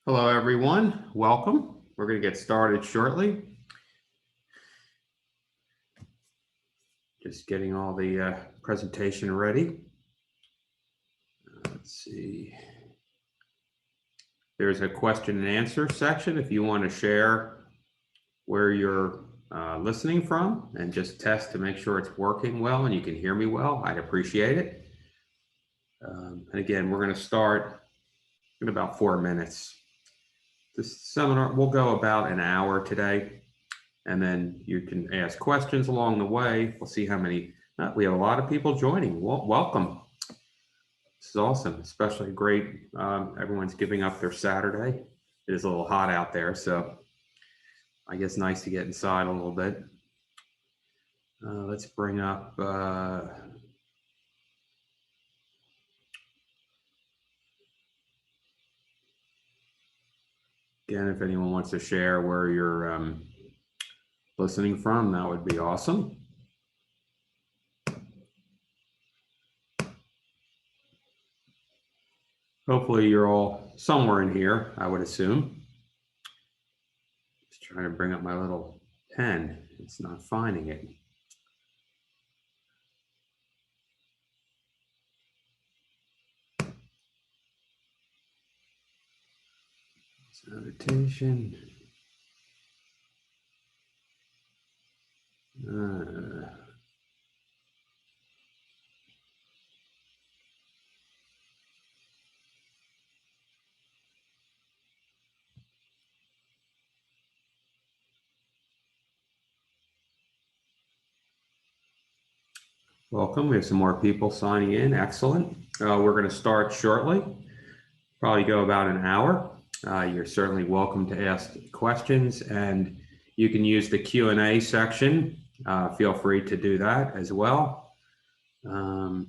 Hello, everyone. Welcome. We're going to get started shortly. Just getting all the presentation ready. Let's see. There's a question and answer section if you want to share where you're listening from and just test to make sure it's working well and you can hear me well. I'd appreciate it. And again, we're going to start in about 4 minutes. This seminar will go about an hour today, and then you can ask questions along the way. We'll see how many. We have a lot of people joining. Welcome. This is awesome, especially great. Everyone's giving up their Saturday. It is a little hot out there, so I guess nice to get inside a little bit. Let's bring up. Again, if anyone wants to share where you're listening from, that would be awesome. Hopefully you're all somewhere in here, I would assume. Just trying to bring up my little pen. It's not finding it. Annotation. Welcome. We have some more people signing in. Excellent. We're going to start shortly. Probably go about an hour. You're certainly welcome to ask questions, and you can use the Q&A section. Feel free to do that as well. Let's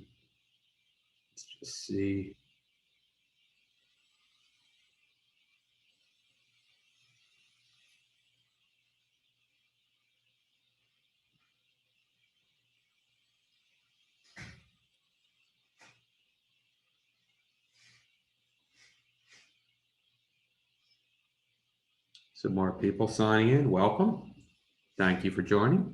just see. Some more people signing in. Welcome. Thank you for joining.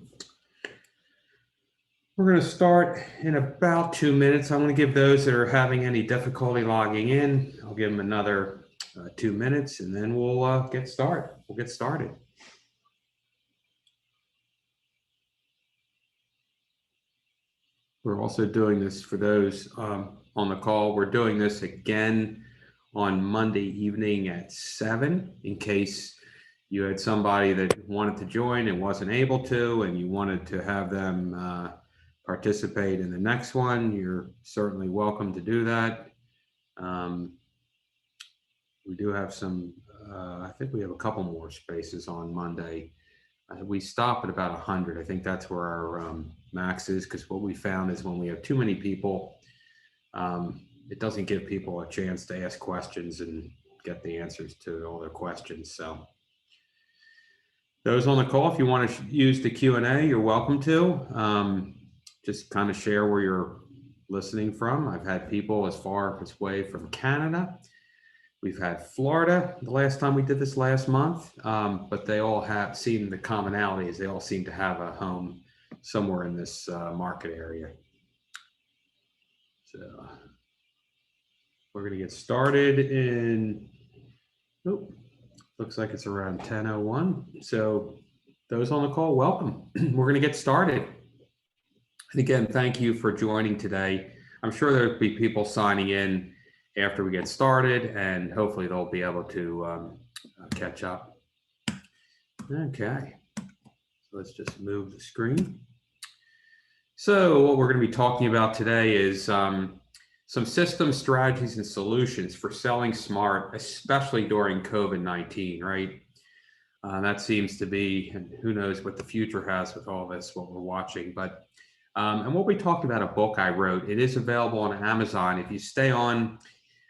We're going to start in about 2 minutes. I'm going to give those that are having any difficulty logging in, I'll give them another 2 minutes, and then we'll get started. We're also doing this for those on the call. We're doing this again on Monday evening at 7 in case you had somebody that wanted to join and wasn't able to, and you wanted to have them participate in the next one. You're certainly welcome to do that. We do have some, I think we have a couple more spaces on Monday. We stop at about 100. I think that's where our max is, because what we found is when we have too many people, it doesn't give people a chance to ask questions and get the answers to all their questions. So those on the call, if you want to use the Q&A, you're welcome to. Just kind of share where you're listening from. I've had people as far away from Canada. We've had Florida the last time we did this last month, but they all have seen the commonalities. They all seem to have a home somewhere in this market area. So we're going to get started in, oh, looks like it's around 10:01. So those on the call, welcome. We're going to get started. And again, thank you for joining today. I'm sure there'll be people signing in after we get started, and hopefully they'll be able to catch up. Okay, so let's just move the screen. So what we're going to be talking about today is some systems, strategies, and solutions for selling smart, especially during COVID-19, right? That seems to be, and who knows what the future has with all this, what we're watching. But and what we talked about, a book I wrote, it is available on Amazon. If you stay on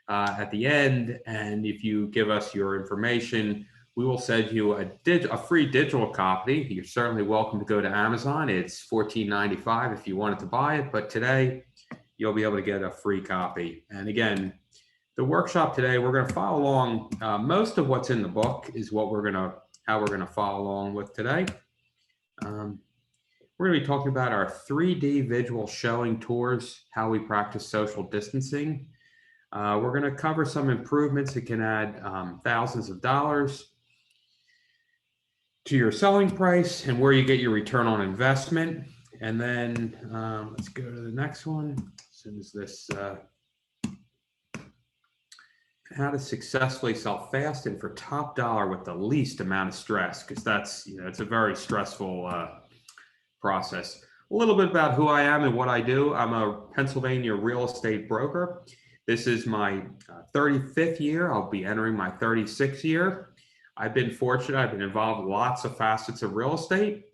at the end, and if you give us your information, we will send you a free digital copy. You're certainly welcome to go to Amazon. It's $14.95 if you wanted to buy it, but today you'll be able to get a free copy. And again, the workshop today, we're going to follow along. Most of what's in the book is how we're going to follow along with today. We're going to be talking about our 3D visual showing tours, how we practice social distancing. We're going to cover some improvements that can add thousands of dollars to your selling price and where you get your return on investment. And then let's go to the next one. As soon as this, how to successfully sell fast and for top dollar with the least amount of stress, because that's, it's a very stressful process. A little bit about who I am and what I do. I'm a Pennsylvania real estate broker. This is my 35th year. I'll be entering my 36th year. I've been fortunate. I've been involved with lots of facets of real estate.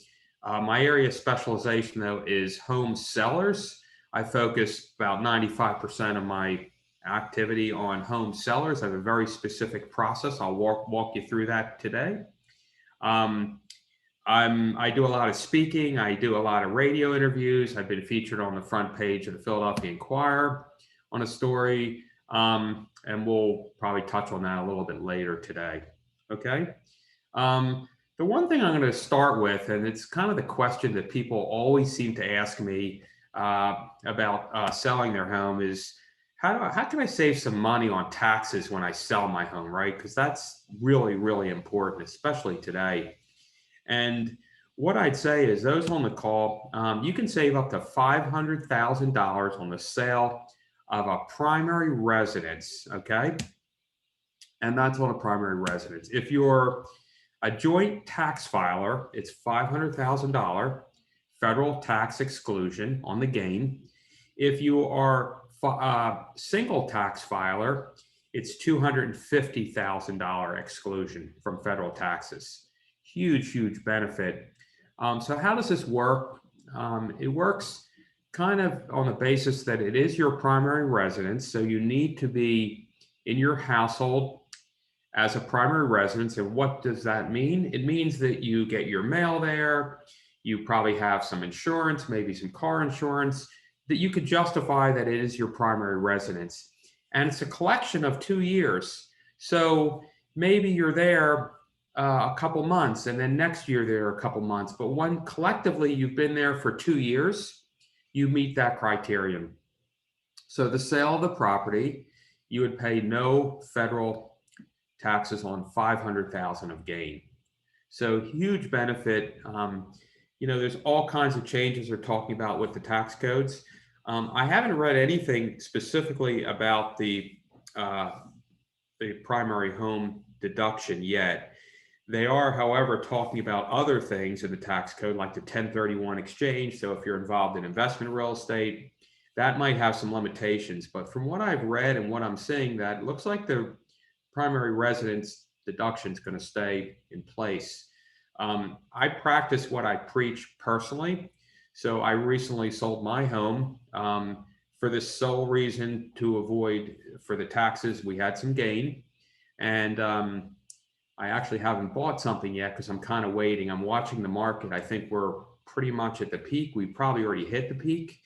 My area of specialization, though, is home sellers. I focus about 95% of my activity on home sellers. I have a very specific process. I'll walk you through that today. I do a lot of speaking. I do a lot of radio interviews. I've been featured on the front page of the Philadelphia Inquirer on a story, and we'll probably touch on that a little bit later today. Okay. The one thing I'm going to start with, and it's kind of the question that people always seem to ask me about selling their home, is how can I save some money on taxes when I sell my home, right? Because that's really, really important, especially today. And what I'd say is those on the call, you can save up to $500,000 on the sale of a primary residence, okay? And that's on a primary residence. If you're a joint tax filer, it's $500,000 federal tax exclusion on the gain. If you are a single tax filer, it's $250,000 exclusion from federal taxes. Huge, huge benefit. So how does this work? It works kind of on the basis that it is your primary residence. So you need to be in your household as a primary residence. And what does that mean? It means that you get your mail there. You probably have some insurance, maybe some car insurance, that you could justify that it is your primary residence. And it's a collection of 2 years. So maybe you're there a couple months, and then next year there are a couple months. But when collectively you've been there for 2 years, you meet that criterion. So the sale of the property, you would pay no federal taxes on $500,000 of gain. So huge benefit. There's all kinds of changes they're talking about with the tax codes. I haven't read anything specifically about the primary home deduction yet. They are, however, talking about other things in the tax code, like the 1031 exchange. So if you're involved in investment real estate, that might have some limitations. But from what I've read and what I'm seeing, that it looks like the primary residence deduction is going to stay in place. I practice what I preach personally. So I recently sold my home for this sole reason, to avoid for the taxes. We had some gain, and I actually haven't bought something yet because I'm kind of waiting. I'm watching the market. I think we're pretty much at the peak. We probably already hit the peak.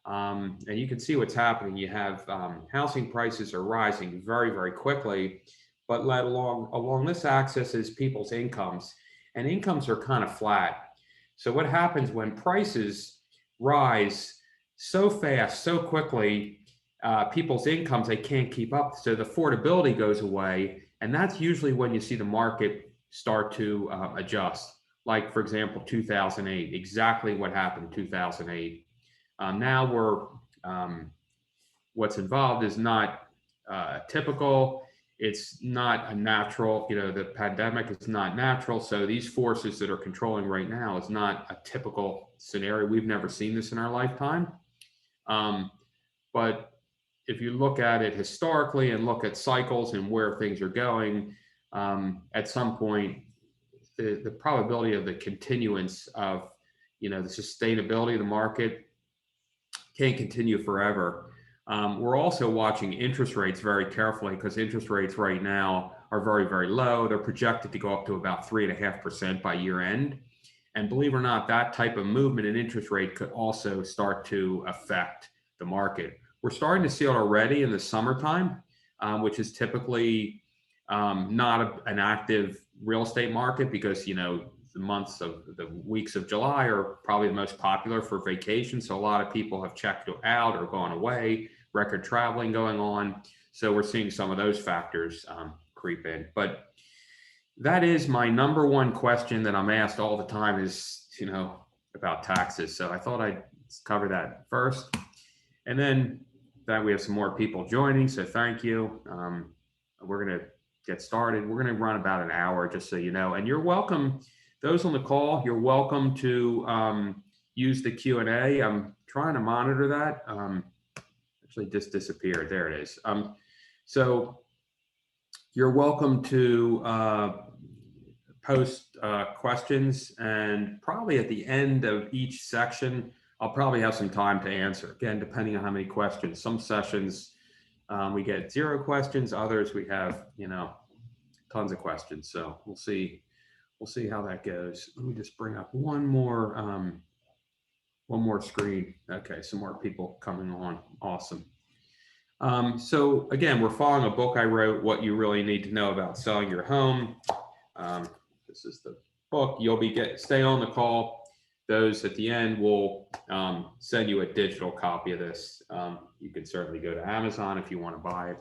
And you can see what's happening. You have housing prices are rising very, very quickly, but along this axis is people's incomes, and incomes are kind of flat. So what happens when prices rise so fast, so quickly, people's incomes, they can't keep up. So the affordability goes away. And that's usually when you see the market start to adjust. Like, for example, 2008, exactly what happened in 2008. Now what's involved is not typical. It's not a natural, the pandemic is not natural. So these forces that are controlling right now is not a typical scenario. We've never seen this in our lifetime. But if you look at it historically and look at cycles and where things are going, at some point, the probability of the continuance of, the sustainability of the market can't continue forever. We're also watching interest rates very carefully because interest rates right now are very, very low. They're projected to go up to about 3.5% by year end. And believe it or not, that type of movement in interest rate could also start to affect the market. We're starting to see it already in the summertime, which is typically not an active real estate market because, the weeks of July are probably the most popular for vacation. So a lot of people have checked out or gone away, record traveling going on. So we're seeing some of those factors creep in. But that is my number one question that I'm asked all the time is, about taxes. So I thought I'd cover that first. And then that we have some more people joining. So thank you. We're going to get started. We're going to run about an hour, just so you know. And you're welcome, those on the call, you're welcome to use the Q&A. I'm trying to monitor that. Actually just disappeared. There it is. So you're welcome to post questions, and probably at the end of each section, I'll probably have some time to answer. Again, depending on how many questions. Some sessions we get 0 questions. Others we have, tons of questions. So we'll see how that goes. Let me just bring up one more screen. Okay, some more people coming on. Awesome. So again, we're following a book I wrote, What You Really Need to Know About Selling Your Home. This is the book. Stay on the call. Those at the end will send you a digital copy of this. You can certainly go to Amazon if you want to buy it.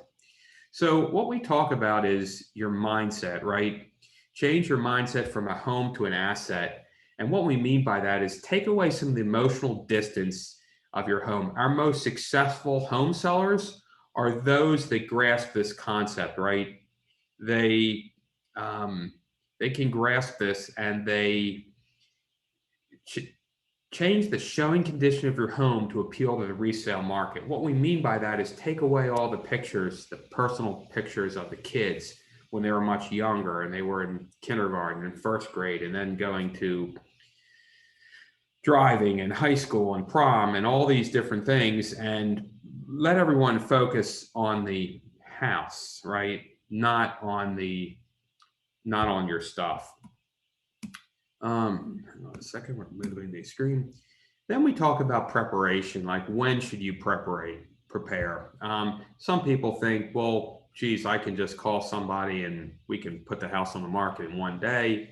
So what we talk about is your mindset, right? Change your mindset from a home to an asset. And what we mean by that is take away some of the emotional distance of your home. Our most successful home sellers are those that grasp this concept, right? They can grasp this, and they change the showing condition of your home to appeal to the resale market. What we mean by that is take away all the pictures, the personal pictures of the kids when they were much younger and they were in kindergarten and first grade, and then going to driving and high school and prom and all these different things, and let everyone focus on the house, right? Not on your stuff. Hang on a second, we're moving the screen. Then we talk about preparation, like when should you prepare? Some people think, well, geez, I can just call somebody and we can put the house on the market in one day.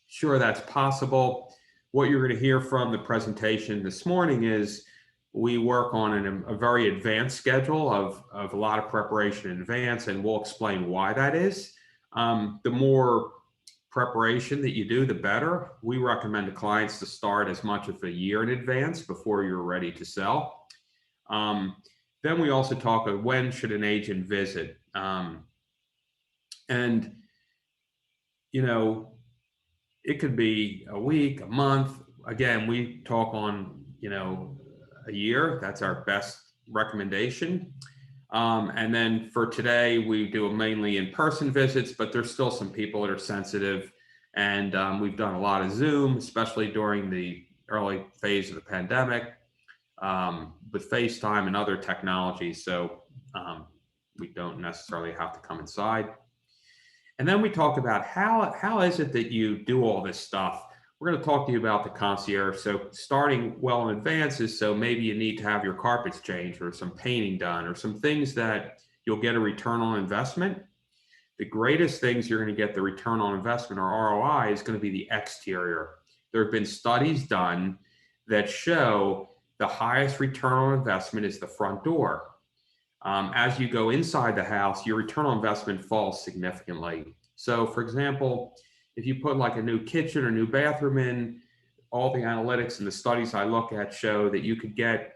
Sure, that's possible. What you're going to hear from the presentation this morning is we work on a very advanced schedule of a lot of preparation in advance, and we'll explain why that is. The more preparation that you do, the better. We recommend to clients to start as much as a year in advance before you're ready to sell. Then we also talk about when should an agent visit. And, it could be a week, a month. Again, we talk on, a year. That's our best recommendation. And then for today, we do mainly in-person visits, but there's still some people that are sensitive. And we've done a lot of Zoom, especially during the early phase of the pandemic, with FaceTime and other technologies. So we don't necessarily have to come inside. And then we talk about how is it that you do all this stuff? We're going to talk to you about the concierge. So starting well in advance is, so maybe you need to have your carpets changed or some painting done or some things that you'll get a return on investment. The greatest things you're going to get the return on investment, or ROI, is going to be the exterior. There have been studies done that show the highest return on investment is the front door. As you go inside the house, your return on investment falls significantly. So for example, if you put like a new kitchen or new bathroom in, all the analytics and the studies I look at show that you could get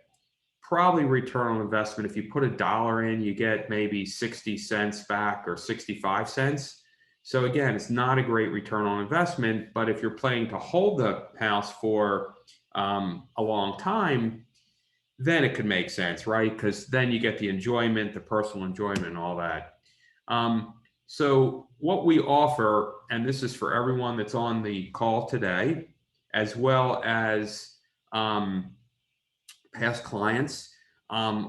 probably return on investment. If you put $1 in, you get maybe 60 cents back or 65 cents. So again, it's not a great return on investment, but if you're planning to hold the house for a long time, then it could make sense, right? Because then you get the enjoyment, the personal enjoyment and all that. So what we offer, and this is for everyone that's on the call today, as well as past clients,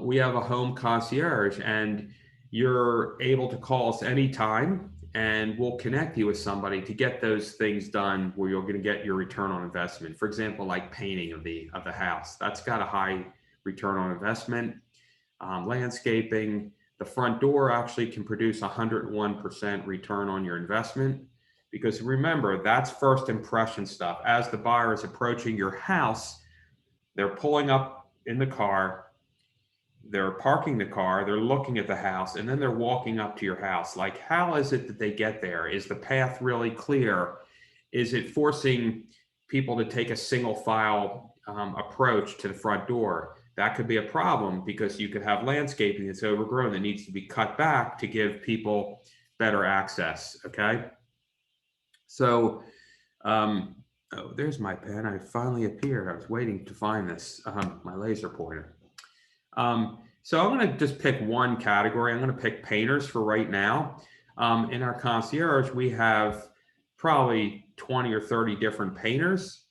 we have a home concierge, and you're able to call us anytime and we'll connect you with somebody to get those things done where you're going to get your return on investment. For example, like painting of the house, that's got a high return on investment. Landscaping, the front door actually can produce 101% return on your investment, because remember, that's first impression stuff. As the buyer is approaching your house, they're pulling up in the car, they're parking the car, they're looking at the house, and then they're walking up to your house. Like, how is it that they get there? Is the path really clear? Is it forcing people to take a single file approach to the front door? That could be a problem, because you could have landscaping that's overgrown that needs to be cut back to give people better access, okay? So, oh, there's my pen. I finally appeared. I was waiting to find this, my laser pointer. So I'm going to just pick one category. I'm going to pick painters for right now. In our concierge, we have probably 20 or 30 different painters.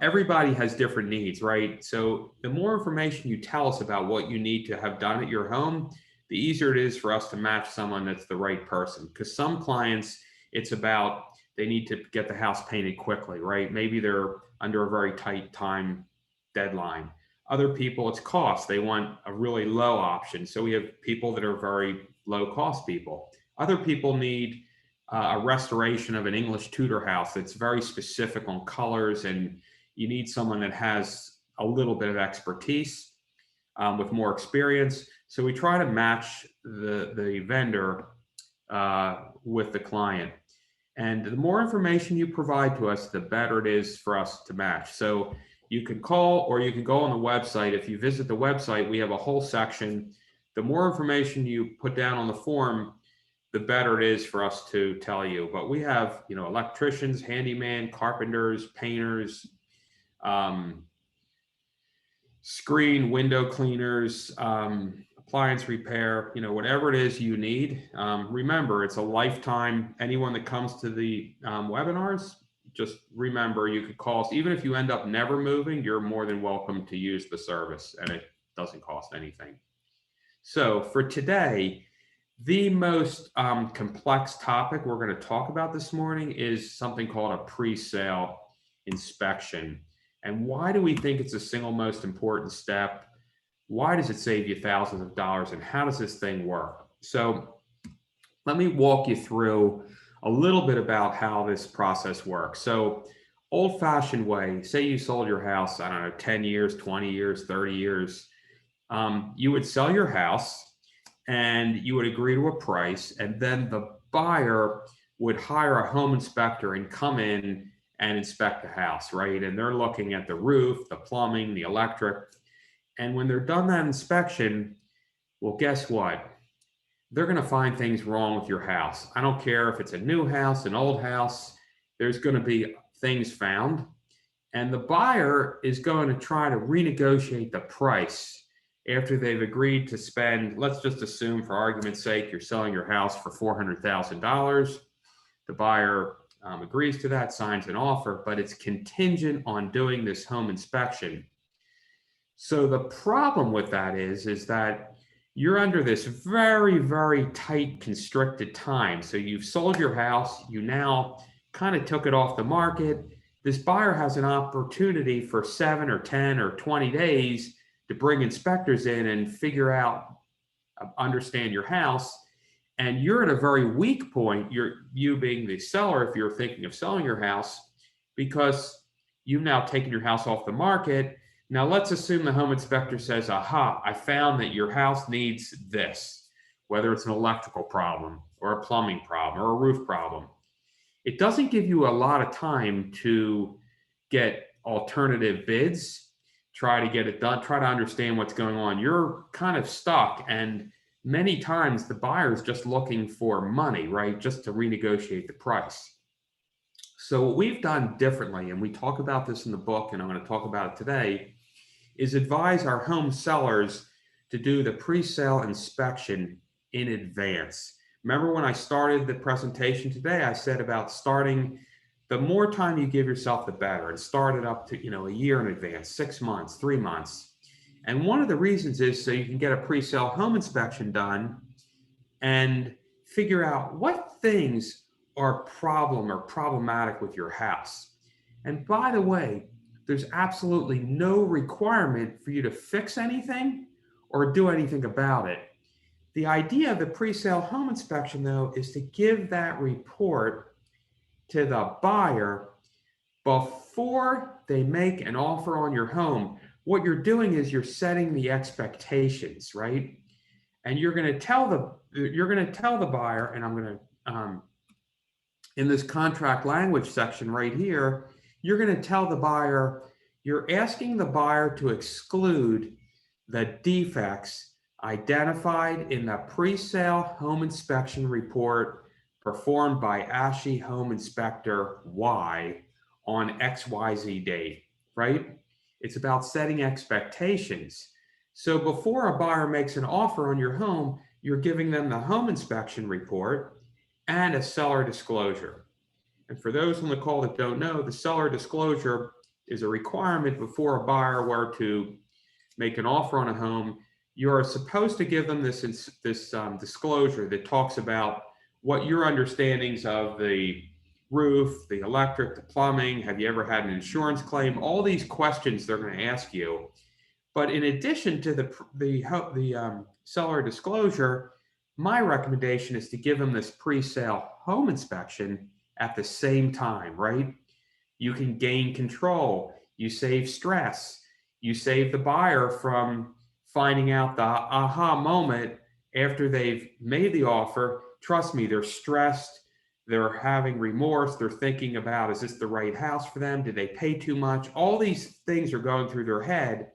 Everybody has different needs, right? So the more information you tell us about what you need to have done at your home, the easier it is for us to match someone that's the right person. Because some clients, it's about they need to get the house painted quickly, right? Maybe they're under a very tight time deadline. Other people, it's cost. They want a really low option. So we have people that are very low cost people. Other people need a restoration of an English Tudor house that's very specific on colors, and you need someone that has a little bit of expertise with more experience. So we try to match the vendor with the client. And the more information you provide to us, the better it is for us to match. So you can call, or you can go on the website. If you visit the website, we have a whole section. The more information you put down on the form, the better it is for us to tell you. But we have, electricians, handyman, carpenters, painters, screen window cleaners, appliance repair, whatever it is you need. Remember, it's a lifetime. Anyone that comes to the webinars, just remember, you could call us. Even if you end up never moving, you're more than welcome to use the service, and it doesn't cost anything. So for today, the most complex topic we're going to talk about this morning is something called a pre-sale inspection. And why do we think it's the single most important step? Why does it save you thousands of dollars, and how does this thing work? So let me walk you through a little bit about how this process works. So old-fashioned way, say you sold your house, 10 years, 20 years, 30 years. You would sell your house and you would agree to a price, and then the buyer would hire a home inspector and come in and inspect the house, right? And they're looking at the roof, the plumbing, the electric. And when they're done that inspection, well, guess what? They're going to find things wrong with your house. I don't care if it's a new house, an old house, there's going to be things found. And the buyer is going to try to renegotiate the price after they've agreed to spend. Let's just assume, for argument's sake, you're selling your house for $400,000. The buyer agrees to that, signs an offer, but it's contingent on doing this home inspection. So the problem with that is that you're under this very, very tight, constricted time. So you've sold your house, you now kind of took it off the market. This buyer has an opportunity for 7 or 10 or 20 days to bring inspectors in and figure out, understand your house. And you're at a very weak point, you being the seller, if you're thinking of selling your house, because you've now taken your house off the market. Now let's assume the home inspector says, aha, I found that your house needs this, whether it's an electrical problem or a plumbing problem or a roof problem. It doesn't give you a lot of time to get alternative bids, try to get it done, try to understand what's going on. You're kind of stuck. And many times the buyer's just looking for money, right? Just to renegotiate the price. So what we've done differently, and we talk about this in the book, and I'm going to talk about it today, is advise our home sellers to do the pre-sale inspection in advance. Remember when I started the presentation today, I said about starting, the more time you give yourself, the better, and start it up to, a year in advance, 6 months, 3 months. And one of the reasons is so you can get a pre-sale home inspection done and figure out what things are problematic with your house. And by the way, there's absolutely no requirement for you to fix anything or do anything about it. The idea of the pre-sale home inspection, though, is to give that report to the buyer before they make an offer on your home. What you're doing is you're setting the expectations, right? And you're going to tell the buyer, and I'm going to in this contract language section right here, you're going to tell the buyer, you're asking the buyer to exclude the defects identified in the pre-sale home inspection report performed by ASHI Home Inspector Y on XYZ date, right? It's about setting expectations. So before a buyer makes an offer on your home, you're giving them the home inspection report and a seller disclosure. And for those on the call that don't know, the seller disclosure is a requirement before a buyer were to make an offer on a home. You're supposed to give them this disclosure that talks about what your understandings of the roof, the electric, the plumbing, have you ever had an insurance claim, all these questions they're going to ask you. But in addition to the seller disclosure, my recommendation is to give them this pre-sale home inspection at the same time, right? You can gain control, you save stress, you save the buyer from finding out the aha moment after they've made the offer. Trust me, they're stressed, they're having remorse, they're thinking about, is this the right house for them? Did they pay too much? All these things are going through their head.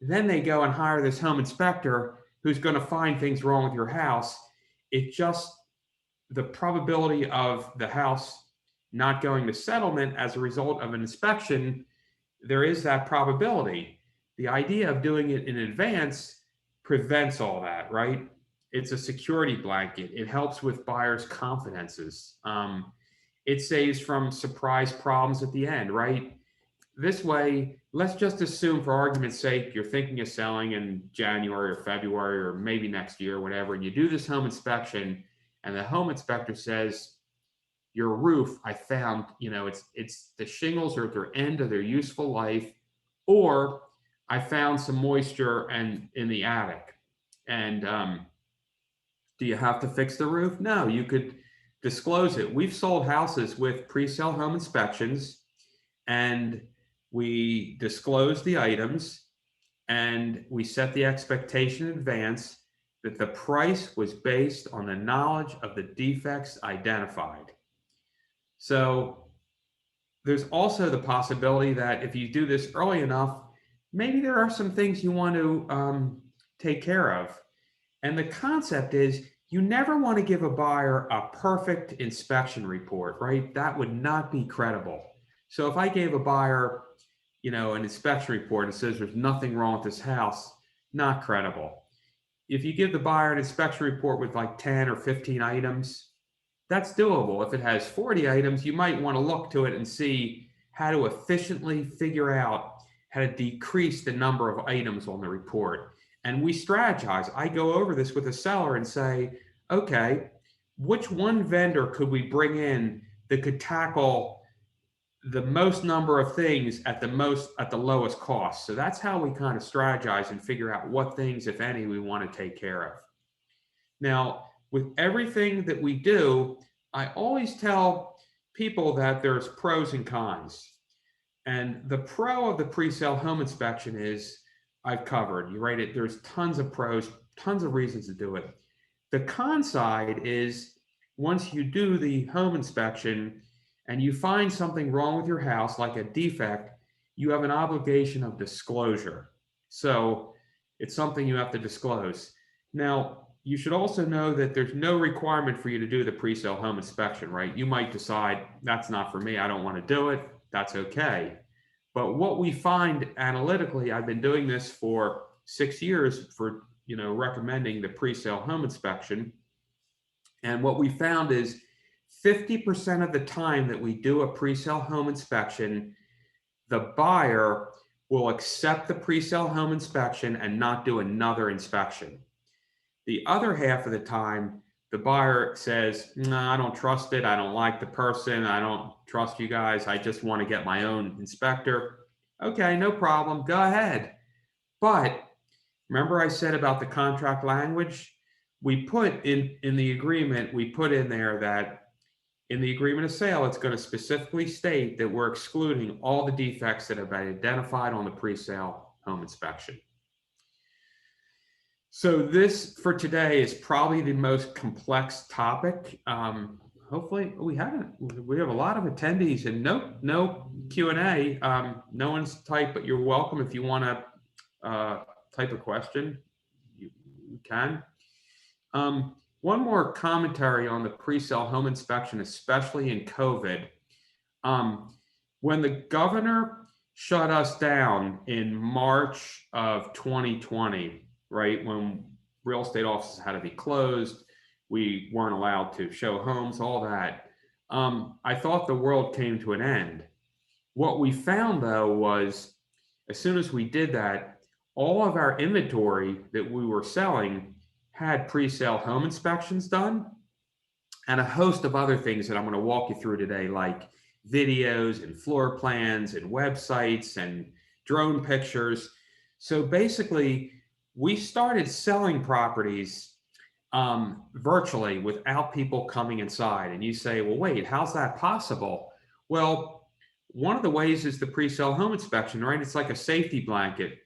Then they go and hire this home inspector who's going to find things wrong with your house. It just, the probability of the house not going to settlement as a result of an inspection, there is that probability. The idea of doing it in advance prevents all that, right? It's a security blanket. It helps with buyers' confidences. It saves from surprise problems at the end, right? This way, let's just assume for argument's sake, you're thinking of selling in January or February or maybe next year, whatever, and you do this home inspection and the home inspector says, your roof, I found, it's the shingles are at their end of their useful life, or I found some moisture in the attic. And do you have to fix the roof? No, you could disclose it. We've sold houses with pre-sale home inspections, and we disclose the items, and we set the expectation in advance that the price was based on the knowledge of the defects identified. So there's also the possibility that if you do this early enough, maybe there are some things you want to take care of. And the concept is you never want to give a buyer a perfect inspection report, right? That would not be credible. So if I gave a buyer, an inspection report and says there's nothing wrong with this house, not credible. If you give the buyer an inspection report with like 10 or 15 items, that's doable. If it has 40 items, you might want to look to it and see how to efficiently figure out how to decrease the number of items on the report. And we strategize. I go over this with a seller and say, okay, which one vendor could we bring in that could tackle the most number of things at the lowest cost? So that's how we kind of strategize and figure out what things, if any, we want to take care of. Now, with everything that we do, I always tell people that there's pros and cons. And the pro of the pre-sale home inspection is I've covered. You write it, there's tons of pros, tons of reasons to do it. The con side is once you do the home inspection and you find something wrong with your house, like a defect, you have an obligation of disclosure. So it's something you have to disclose. Now, you should also know that there's no requirement for you to do the pre-sale home inspection, right? You might decide that's not for me. I don't want to do it. That's okay. But what we find analytically, I've been doing this for 6 years for, recommending the pre-sale home inspection. And what we found is 50% of the time that we do a pre-sale home inspection, the buyer will accept the pre-sale home inspection and not do another inspection. The other half of the time, the buyer says, no, I don't trust it. I don't like the person. I don't trust you guys. I just want to get my own inspector. Okay, no problem. Go ahead. But remember I said about the contract language? We put in the agreement, we put in there that in the agreement of sale, it's going to specifically state that we're excluding all the defects that have been identified on the pre-sale home inspection. So this for today is probably the most complex topic. Hopefully we have a lot of attendees and no Q&A. No one's typed, but you're welcome if you want to type a question, you can. One more commentary on the pre-sale home inspection, especially in COVID. When the governor shut us down in March of 2020, right, when real estate offices had to be closed, we weren't allowed to show homes, all that. I thought the world came to an end. What we found, though, was as soon as we did that, all of our inventory that we were selling had pre-sale home inspections done and a host of other things that I'm going to walk you through today, like videos and floor plans and websites and drone pictures. So basically, we started selling properties virtually without people coming inside. And you say, well, wait, how's that possible? Well, one of the ways is the pre-sale home inspection, right? It's like a safety blanket,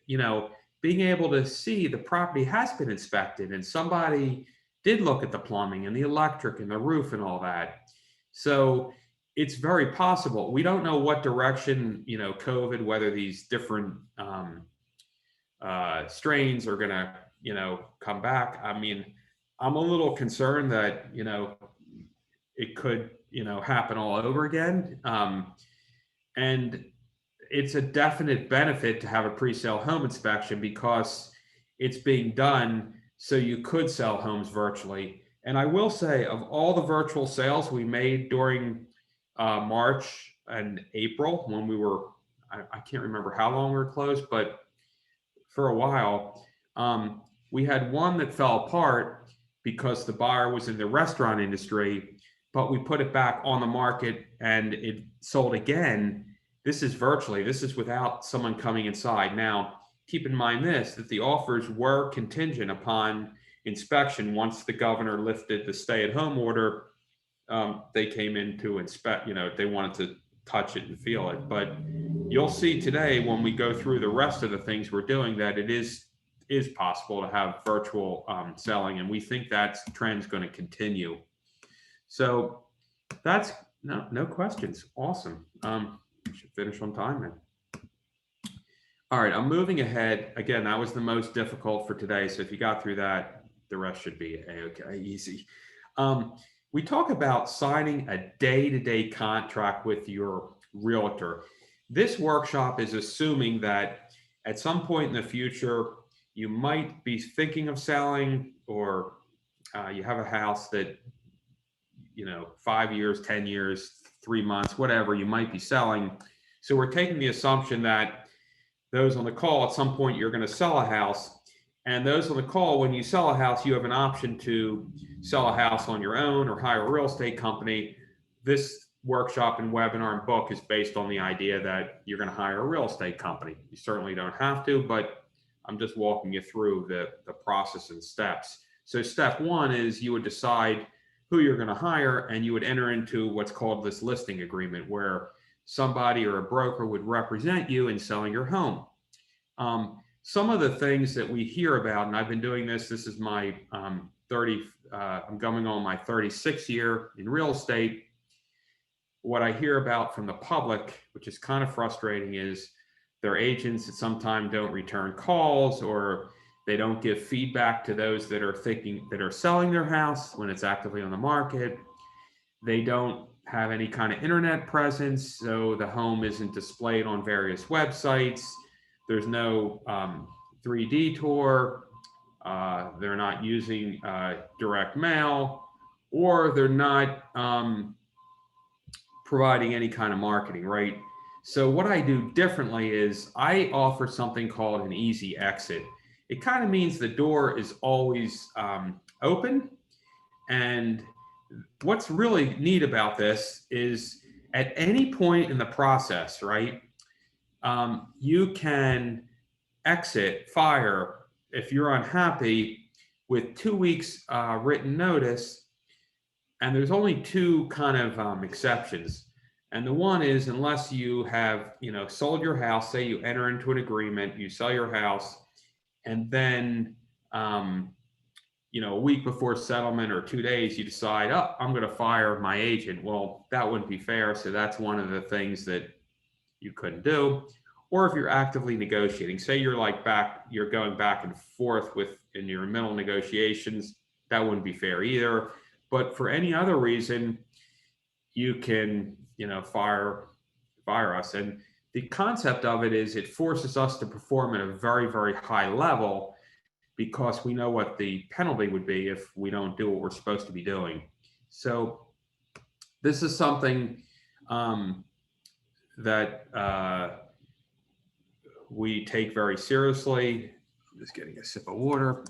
being able to see the property has been inspected and somebody did look at the plumbing and the electric and the roof and all that. So it's very possible. We don't know what direction, COVID, whether these different strains are going to, come back. I mean, I'm a little concerned that, it could, happen all over again. And it's a definite benefit to have a pre-sale home inspection because it's being done so you could sell homes virtually. And I will say, of all the virtual sales we made during March and April, when we were, I can't remember how long we were closed, but for a while, we had one that fell apart because the buyer was in the restaurant industry, but we put it back on the market and it sold again. This is virtually, this is without someone coming inside. Now, keep in mind that the offers were contingent upon inspection. Once the governor lifted the stay-at-home order, they came in to inspect, they wanted to touch it and feel it. But you'll see today when we go through the rest of the things we're doing that it is possible to have virtual selling, and we think that trend's going to continue. So that's no questions. Awesome. Should finish on time then. All right, I'm moving ahead. Again, that was the most difficult for today. So if you got through that, the rest should be okay, easy. We talk about signing a day-to-day contract with your realtor. This workshop is assuming that at some point in the future, you might be thinking of selling, or you have a house that, 5 years, 10 years, 3 months, whatever, you might be selling. So we're taking the assumption that those on the call, at some point, you're going to sell a house. And those on the call, when you sell a house, you have an option to sell a house on your own or hire a real estate company. This workshop and webinar and book is based on the idea that you're going to hire a real estate company. You certainly don't have to, but I'm just walking you through the process and steps. So step one is you would decide who you're going to hire, and you would enter into what's called this listing agreement, where somebody or a broker would represent you in selling your home. Some of the things that we hear about, and I've been doing this is my I'm going on my 36th year in real estate. What I hear about from the public, which is kind of frustrating, is their agents that sometimes don't return calls, or they don't give feedback to those that are selling their house when it's actively on the market. They don't have any kind of internet presence, so the home isn't displayed on various websites. There's no 3D tour. They're not using direct mail, or they're not providing any kind of marketing, right? So what I do differently is I offer something called an easy exit. It kind of means the door is always open. And what's really neat about this is at any point in the process, right, you can exit, fire, if you're unhappy, with 2 weeks written notice. And there's only two kind of exceptions. And the one is, unless you have, sold your house, say you enter into an agreement, you sell your house, and then, a week before settlement or 2 days, you decide, oh, I'm going to fire my agent. Well, that wouldn't be fair. So that's one of the things that you couldn't do. Or if you're actively negotiating, say you're going back and forth in your middle negotiations, that wouldn't be fair either. But for any other reason, you can, fire us. And the concept of it is it forces us to perform at a very, very high level, because we know what the penalty would be if we don't do what we're supposed to be doing. So this is something that we take very seriously. I'm just getting a sip of water.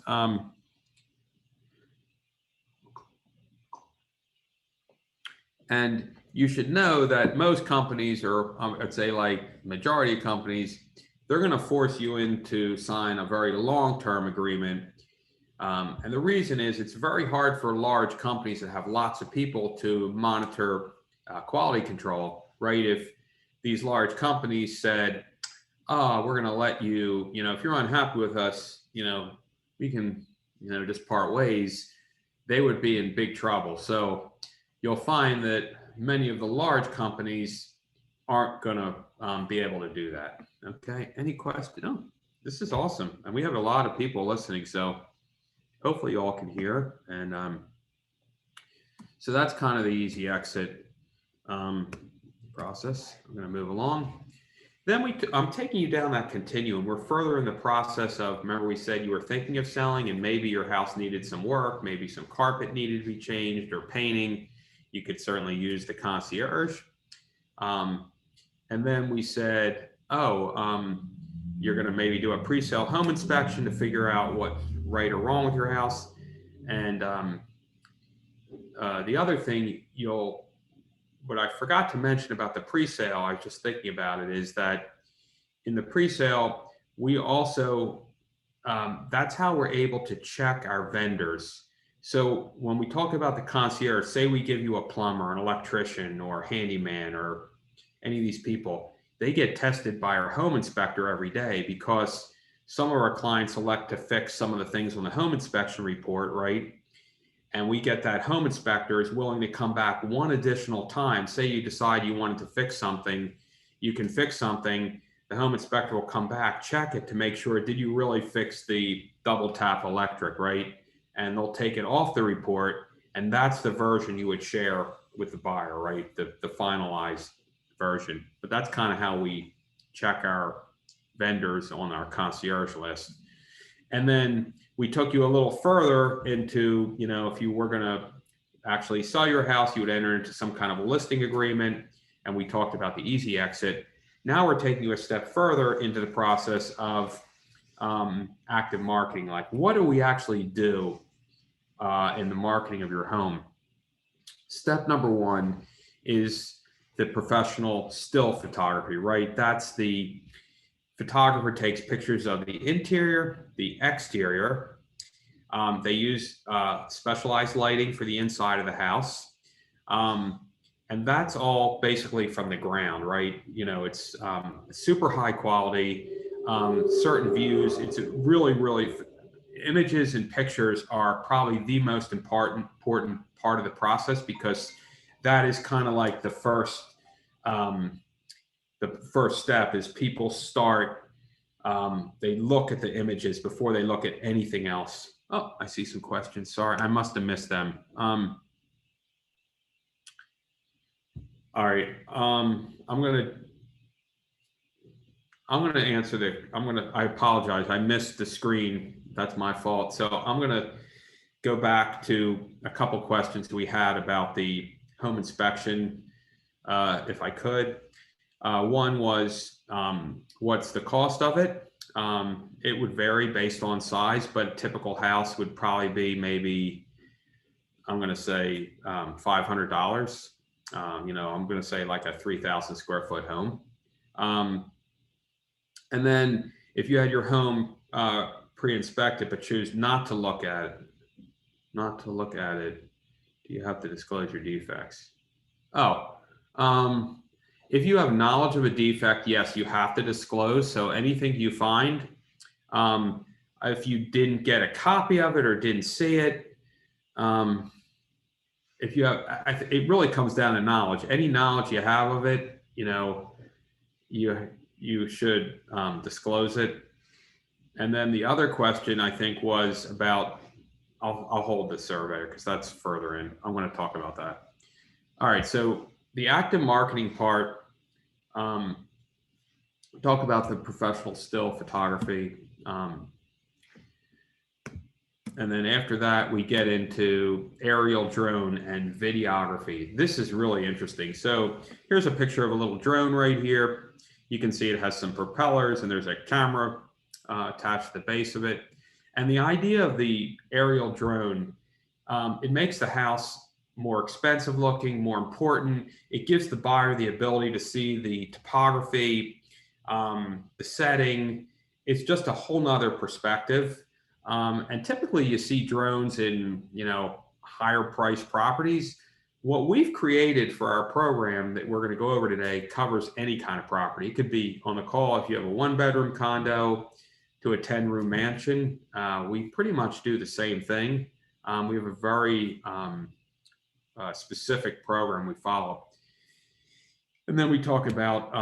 And you should know that most companies, or I'd say like majority of companies, they're going to force you into sign a very long-term agreement. And the reason is it's very hard for large companies that have lots of people to monitor quality control, right? If these large companies said, oh, we're going to let you, if you're unhappy with us, we can, just part ways, they would be in big trouble. So you'll find that many of the large companies aren't going to be able to do that. Okay. Any question? Oh, this is awesome. And we have a lot of people listening, so hopefully you all can hear. And so that's kind of the easy exit process. I'm going to move along. Then I'm taking you down that continuum. We're further in the process of, remember we said you were thinking of selling and maybe your house needed some work, maybe some carpet needed to be changed or painting. You could certainly use the concierge. And then we said, you're going to maybe do a pre-sale home inspection to figure out what's right or wrong with your house. And the other thing what I forgot to mention about the pre-sale, I was just thinking about it, is that in the pre-sale, we also, that's how we're able to check our vendors. So when we talk about the concierge, say we give you a plumber, an electrician, or handyman, or any of these people, they get tested by our home inspector every day, because some of our clients elect to fix some of the things on the home inspection report, right? And we get that home inspector is willing to come back one additional time. Say you decide you wanted to fix something, you can fix something, the home inspector will come back, check it to make sure, did you really fix the double tap electric, right? And they'll take it off the report, and that's the version you would share with the buyer, right? The finalized version. But that's kind of how we check our vendors on our concierge list. And then we took you a little further into, if you were going to actually sell your house, you would enter into some kind of a listing agreement. And we talked about the easy exit. Now we're taking you a step further into the process of active marketing. Like, what do we actually do in the marketing of your home? Step number one is the professional still photography, right? That's the photographer takes pictures of the interior, the exterior. They use specialized lighting for the inside of the house. And that's all basically from the ground, right? You know, it's super high quality, certain views. It's really, images and pictures are probably the most important part of the process, because that is kind of like um, the first step is people start, they look at the images before they look at anything else. Oh, I see some questions. Sorry, I must have missed them. All right. I apologize. I missed the screen. That's my fault. So I'm going to go back to a couple questions we had about the home inspection, if I could. One was, what's the cost of it? It would vary based on size, but a typical house would probably be maybe, I'm going to say, $500. I'm going to say like a 3,000 square foot home. And then if you had your home pre-inspected but choose not to look at it, do you have to disclose your defects? Oh, if you have knowledge of a defect, yes, you have to disclose. So anything you find, if you didn't get a copy of it or didn't see it, if you have, it really comes down to knowledge. Any knowledge you have of it, you should disclose it. And then the other question I think was about, I'll hold the surveyor because that's further in. I'm going to talk about that. All right, so the active marketing part, talk about the professional still photography. And then after that, we get into aerial drone and videography. This is really interesting. So here's a picture of a little drone right here. You can see it has some propellers and there's a camera attached to the base of it. And the idea of the aerial drone, it makes the house more expensive looking, more important. It gives the buyer the ability to see the topography, the setting. It's just a whole nother perspective. And typically you see drones in, higher priced properties. What we've created for our program that we're going to go over today covers any kind of property. It could be on the call if you have a 1-bedroom condo to a 10-room mansion. We pretty much do the same thing. We have a very specific program we follow. And then we talk about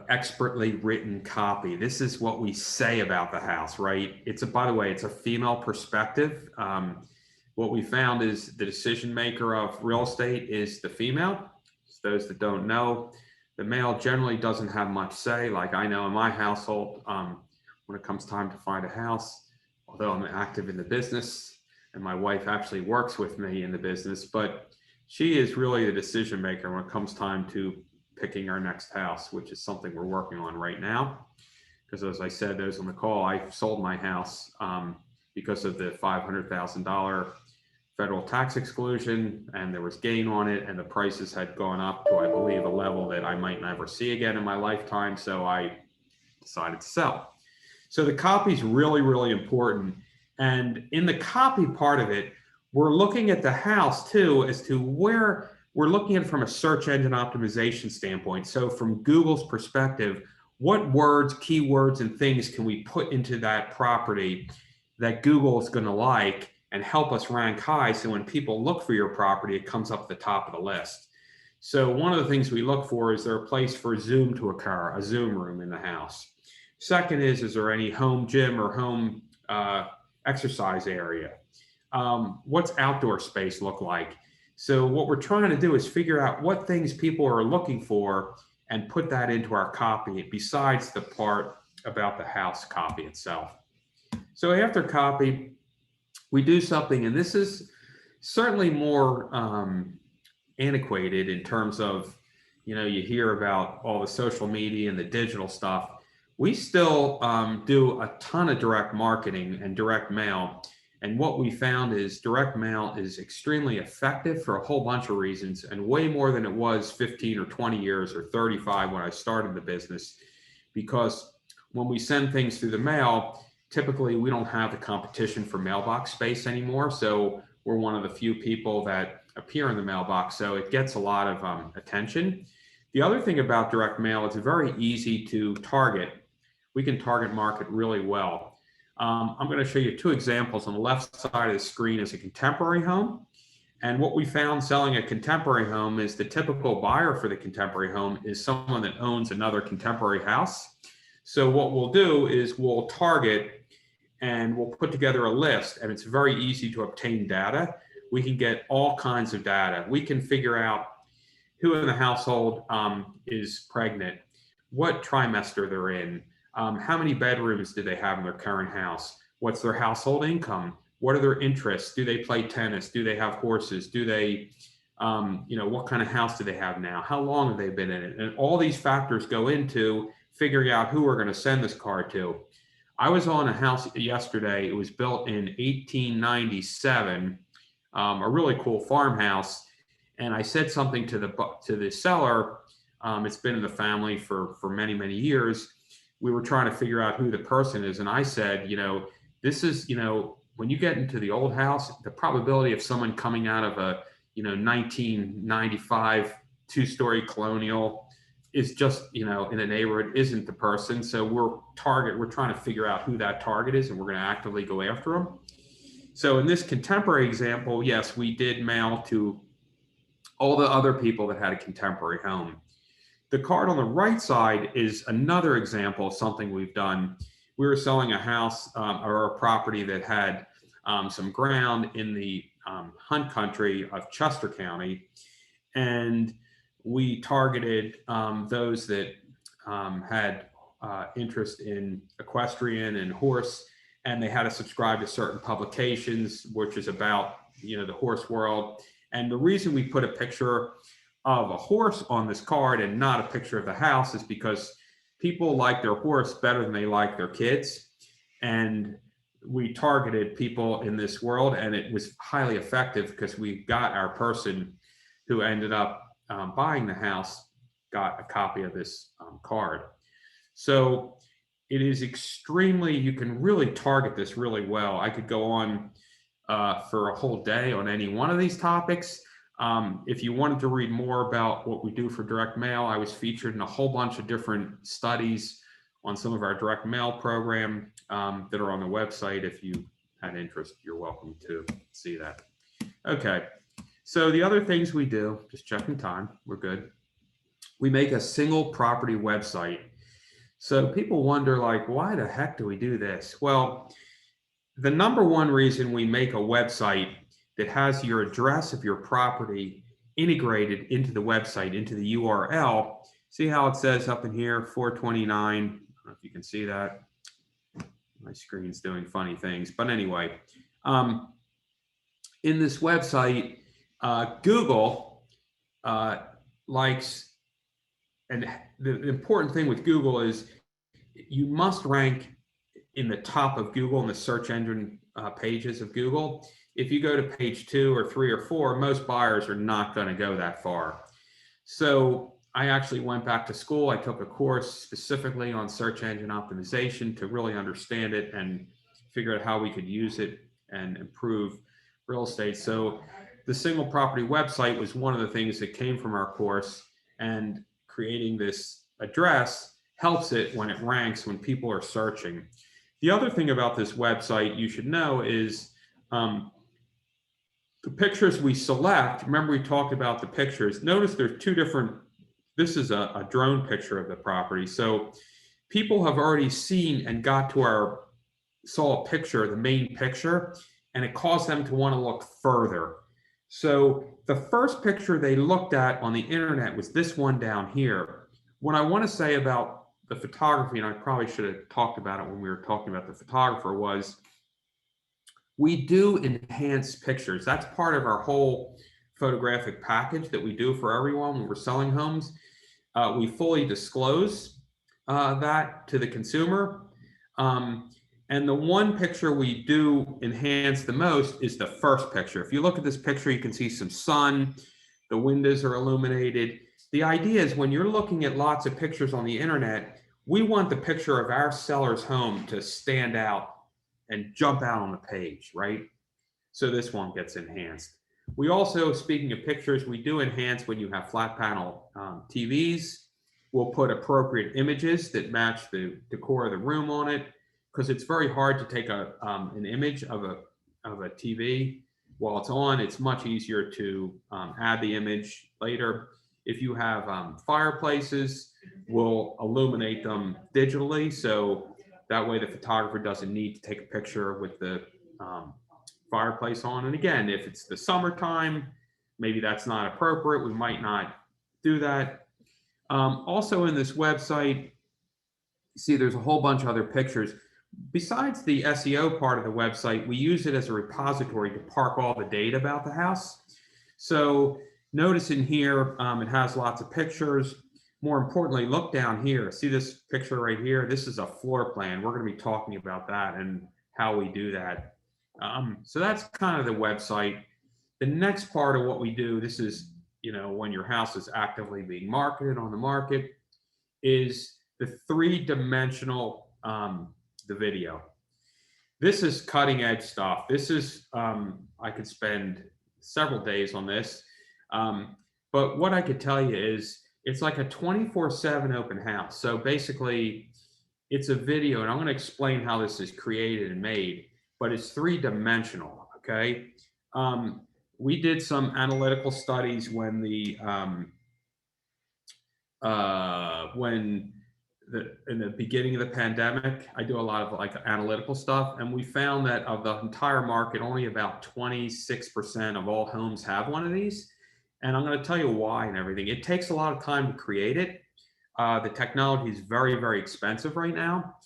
expertly written copy. This is what we say about the house, right? By the way, it's a female perspective. What we found is the decision maker of real estate is the female. For those that don't know, the male generally doesn't have much say. Like I know in my household, when it comes time to find a house, although I'm active in the business and my wife actually works with me in the business, but she is really the decision maker when it comes time to picking our next house, which is something we're working on right now. Because as I said, those on the call, I sold my house because of the $500,000 federal tax exclusion, and there was gain on it, and the prices had gone up to, I believe, a level that I might never see again in my lifetime. So I decided to sell. So the copy is really, really important. And in the copy part of it, we're looking at the house too, as to where we're looking at it from a search engine optimization standpoint. So from Google's perspective, what words, keywords, and things can we put into that property that Google is going to like and help us rank high, so when people look for your property, it comes up at the top of the list. So one of the things we look for is there a place for Zoom to occur, a Zoom room in the house. Second is there any home gym or home exercise area? What's outdoor space look like? So what we're trying to do is figure out what things people are looking for and put that into our copy besides the part about the house copy itself. So after copy, we do something, and this is certainly more antiquated in terms of, you hear about all the social media and the digital stuff. We still do a ton of direct marketing and direct mail. And what we found is direct mail is extremely effective for a whole bunch of reasons, and way more than it was 15 or 20 years or 35 when I started the business. Because when we send things through the mail, typically we don't have the competition for mailbox space anymore. So we're one of the few people that appear in the mailbox, so it gets a lot of attention. The other thing about direct mail, it's very easy to target. We can target market really well. I'm going to show you two examples. On the left side of the screen is a contemporary home. And what we found selling a contemporary home is the typical buyer for the contemporary home is someone that owns another contemporary house. So what we'll do is we'll target and we'll put together a list, and it's very easy to obtain data. We can get all kinds of data. We can figure out who in the household is pregnant, what trimester they're in, how many bedrooms do they have in their current house, what's their household income, what are their interests, do they play tennis, do they have horses, do they, what kind of house do they have now, how long have they been in it, and all these factors go into figuring out who we're going to send this card to. I was on a house yesterday. It was built in 1897, a really cool farmhouse. And I said something to the seller. It's been in the family for many, many years. We were trying to figure out who the person is. And I said, this is, when you get into the old house, the probability of someone coming out of a, 1995 two-story colonial is just, in a neighborhood isn't the person. So we're trying to figure out who that target is, and we're going to actively go after them. So in this contemporary example, yes, we did mail to all the other people that had a contemporary home. The card on the right side is another example of something we've done. We were selling a house or a property that had some ground in the Hunt country of Chester County, and we targeted those that had interest in equestrian and horse, and they had to subscribe to certain publications, which is about the horse world. And the reason we put a picture of a horse on this card and not a picture of the house is because people like their horse better than they like their kids. And we targeted people in this world, and it was highly effective because we got our person who ended up buying the house, got a copy of this card. So it is extremely, you can really target this really well. I could go on for a whole day on any one of these topics. If you wanted to read more about what we do for direct mail, I was featured in a whole bunch of different studies on some of our direct mail program that are on the website. If you had interest, you're welcome to see that. Okay, so the other things we do, just checking time, we're good. We make a single property website. So people wonder, like, why the heck do we do this? Well, the number one reason we make a website that has your address of your property integrated into the website, into the URL. See how it says up in here, 429. I don't know if you can see that. My screen's doing funny things. But anyway, in this website, Google likes, and the important thing with Google is you must rank in the top of Google in the search engine pages of Google. If you go to page 2 or 3 or 4, most buyers are not going to go that far. So I actually went back to school. I took a course specifically on search engine optimization to really understand it and figure out how we could use it and improve real estate. So the single property website was one of the things that came from our course, and creating this address helps it when it ranks, when people are searching. The other thing about this website you should know is the pictures we select. Remember, we talked about the pictures. Notice there's two different, this is a drone picture of the property. So people have already seen and saw a picture, the main picture, and it caused them to want to look further. So the first picture they looked at on the internet was this one down here. What I want to say about the photography, and I probably should have talked about it when we were talking about the photographer, was we do enhance pictures. That's part of our whole photographic package that we do for everyone when we're selling homes. We fully disclose that to the consumer. And the one picture we do enhance the most is the first picture. If you look at this picture, you can see some sun, the windows are illuminated. The idea is when you're looking at lots of pictures on the internet, we want the picture of our seller's home to stand out and jump out on the page, right? So this one gets enhanced. We also, speaking of pictures, we do enhance when you have flat panel TVs. We'll put appropriate images that match the decor of the room on it, because it's very hard to take an image of a TV while it's on. It's much easier to add the image later. If you have fireplaces, we'll illuminate them digitally, so that way the photographer doesn't need to take a picture with the fireplace on. And again, if it's the summertime, maybe that's not appropriate. We might not do that. Also in this website, see there's a whole bunch of other pictures. Besides the SEO part of the website, we use it as a repository to park all the data about the house. So notice in here, it has lots of pictures. More importantly, look down here. See this picture right here? This is a floor plan. We're going to be talking about that and how we do that. So that's kind of the website. The next part of what we do, this is, when your house is actively being marketed on the market, is the three-dimensional, the video. This is cutting edge stuff. This is, I could spend several days on this. But what I could tell you is it's like a 24/7 open house. So basically it's a video, and I'm going to explain how this is created and made, but it's three-dimensional, okay? We did some analytical studies when in the beginning of the pandemic. I do a lot of like analytical stuff, and we found that of the entire market, only about 26% of all homes have one of these. And I'm going to tell you why and everything. It takes a lot of time to create it. The technology is very, very expensive right now.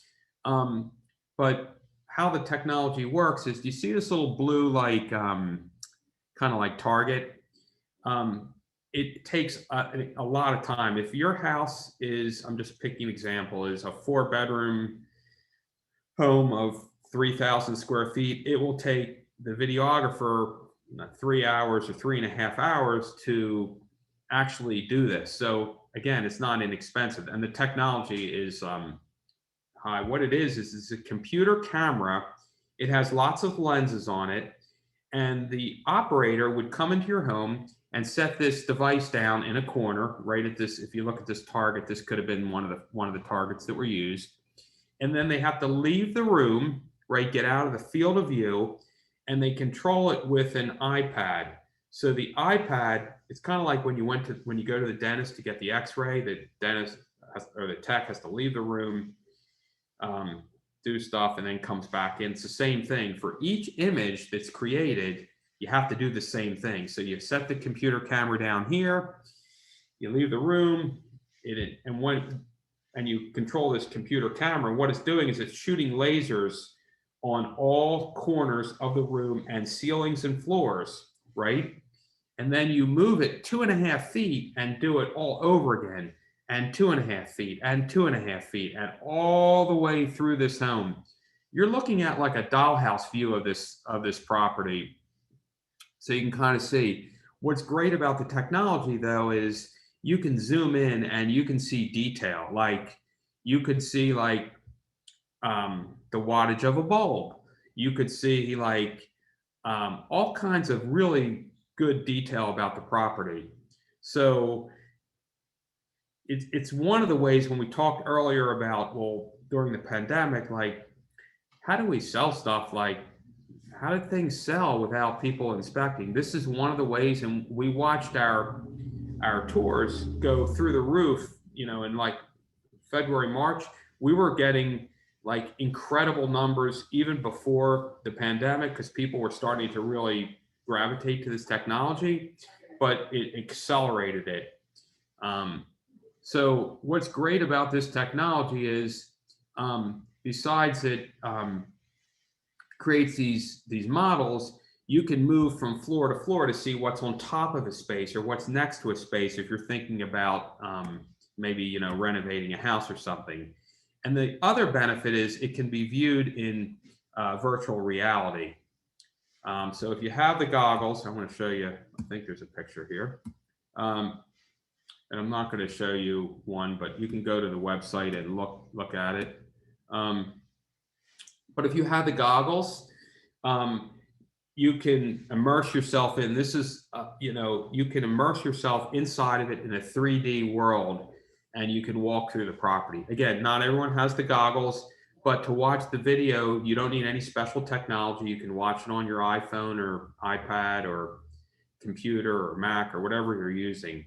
But how the technology works is, do you see this little blue, like kind of like target? It takes a lot of time. If your house is, I'm just picking an example, is a 4-bedroom home of 3,000 square feet, it will take the videographer 3 hours or 3.5 hours to actually do this. So again, it's not inexpensive, and the technology is high. What it is it's a computer camera. It has lots of lenses on it, and the operator would come into your home and set this device down in a corner right at this. If you look at this target, this could have been one of the targets that were used. And then they have to leave the room, right, get out of the field of view, and they control it with an iPad. So the iPad, it's kind of like when you go to the dentist to get the X-ray, the dentist or the tech has to leave the room, do stuff, and then comes back in. It's the same thing for each image that's created. You have to do the same thing. So you set the computer camera down here, you leave the room, and you control this computer camera. What it's doing is it's shooting lasers on all corners of the room and ceilings and floors, right? And then you move it 2.5 feet and do it all over again, and 2.5 feet and 2.5 feet, and all the way through this home. You're looking at like a dollhouse view of this property. So you can kind of see. What's great about the technology, though, is you can zoom in and you can see detail. Like you could see like the wattage of a bulb. You could see like all kinds of really good detail about the property. So it's one of the ways when we talked earlier about, well, during the pandemic, like how do we sell stuff? Like how did things sell without people inspecting? This is one of the ways, and we watched our tours go through the roof, in like February, March. We were getting like incredible numbers even before the pandemic, because people were starting to really gravitate to this technology, but it accelerated it. So what's great about this technology is, besides it creates these models, you can move from floor to floor to see what's on top of a space or what's next to a space if you're thinking about maybe renovating a house or something. And the other benefit is it can be viewed in virtual reality. So if you have the goggles, I'm going to show you, I think there's a picture here. And I'm not going to show you one, but you can go to the website and look at it. But if you have the goggles, you can immerse yourself in. This is, you can immerse yourself inside of it in a 3D world, and you can walk through the property. Again, not everyone has the goggles, but to watch the video, you don't need any special technology. You can watch it on your iPhone or iPad or computer or Mac or whatever you're using.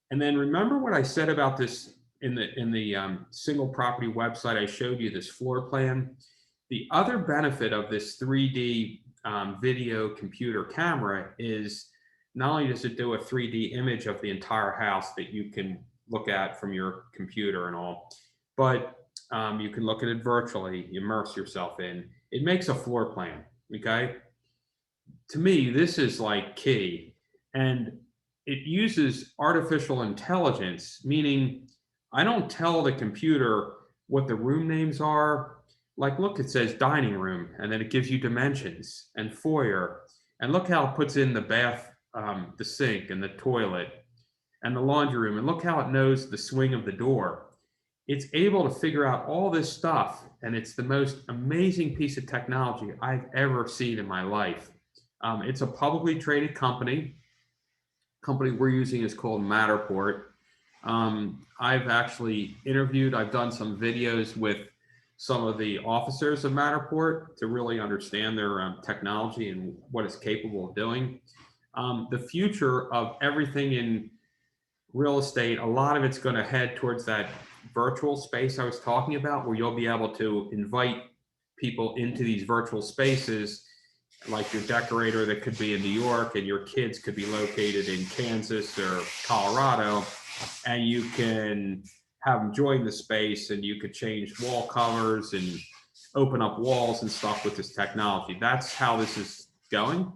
And then remember what I said about this in the single property website. I showed you this floor plan. The other benefit of this 3D video computer camera is not only does it do a 3D image of the entire house that you can look at from your computer and all, but you can look at it virtually, immerse yourself in. It makes a floor plan. Okay. To me, this is like key. And it uses artificial intelligence, meaning I don't tell the computer what the room names are. Like, look, it says dining room, and then it gives you dimensions and foyer. And look how it puts in the bath, the sink, and the toilet, and the laundry room. And look how it knows the swing of the door. It's able to figure out all this stuff, and it's the most amazing piece of technology I've ever seen in my life. It's a publicly traded company. Company we're using is called Matterport. I've actually interviewed, I've done some videos with some of the officers of Matterport to really understand their technology and what it's capable of doing. The future of everything in real estate, a lot of it's going to head towards that virtual space I was talking about, where you'll be able to invite people into these virtual spaces, like your decorator that could be in New York and your kids could be located in Kansas or Colorado, and you can have them join the space, and you could change wall colors and open up walls and stuff with this technology. That's how this is going.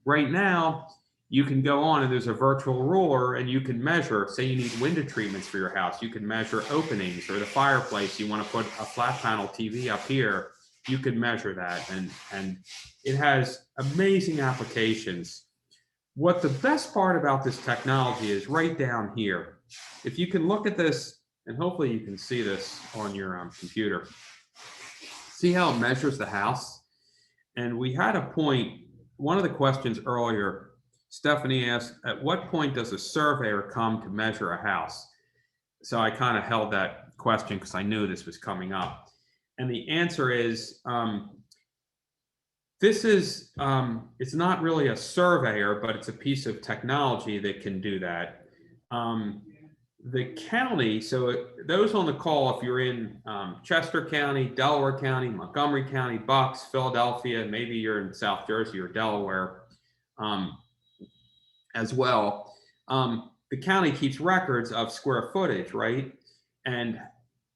Right now, you can go on and there's a virtual ruler, and you can measure, say you need window treatments for your house. You can measure openings, or the fireplace. You want to put a flat panel TV up here. You can measure that, and it has amazing applications. What the best part about this technology is right down here. If you can look at this, and hopefully you can see this on your computer, see how it measures the house? And we had a point, one of the questions earlier, Stephanie asked, at what point does a surveyor come to measure a house? So I kind of held that question because I knew this was coming up. And the answer is, it's not really a surveyor, but it's a piece of technology that can do that. The county, so those on the call, if you're in Chester County, Delaware County, Montgomery County, Bucks, Philadelphia, maybe you're in South Jersey or Delaware as well, the county keeps records of square footage, right? And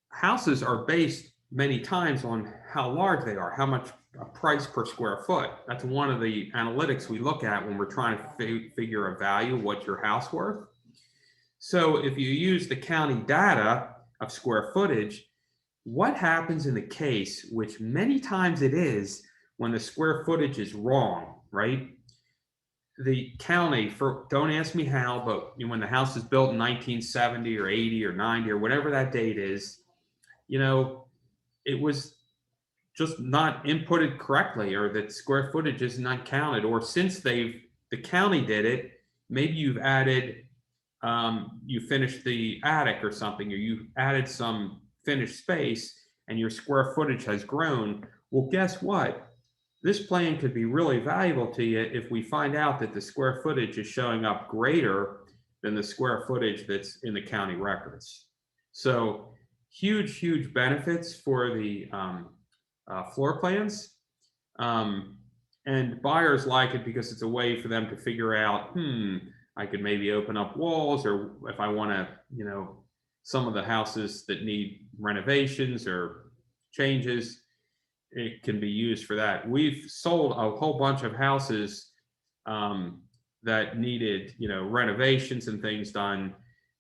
houses are based many times on how large they are, how much a price per square foot. That's one of the analytics we look at when we're trying to figure a value, what's your house worth. So if you use the county data of square footage, what happens in the case, which many times it is, when the square footage is wrong, right? The county, don't ask me how, but when the house is built in 1970 or 80 or 90 or whatever that date is, it was just not inputted correctly, or that square footage is not counted, or since the county did it, maybe you've added, you finished the attic or something, or you added some finished space and your square footage has grown. Well, guess what? This plan could be really valuable to you if we find out that the square footage is showing up greater than the square footage that's in the county records. So huge benefits for the floor plans. And buyers like it because it's a way for them to figure out, I could maybe open up walls, or if I want to, some of the houses that need renovations or changes, it can be used for that. We've sold a whole bunch of houses that needed, renovations and things done.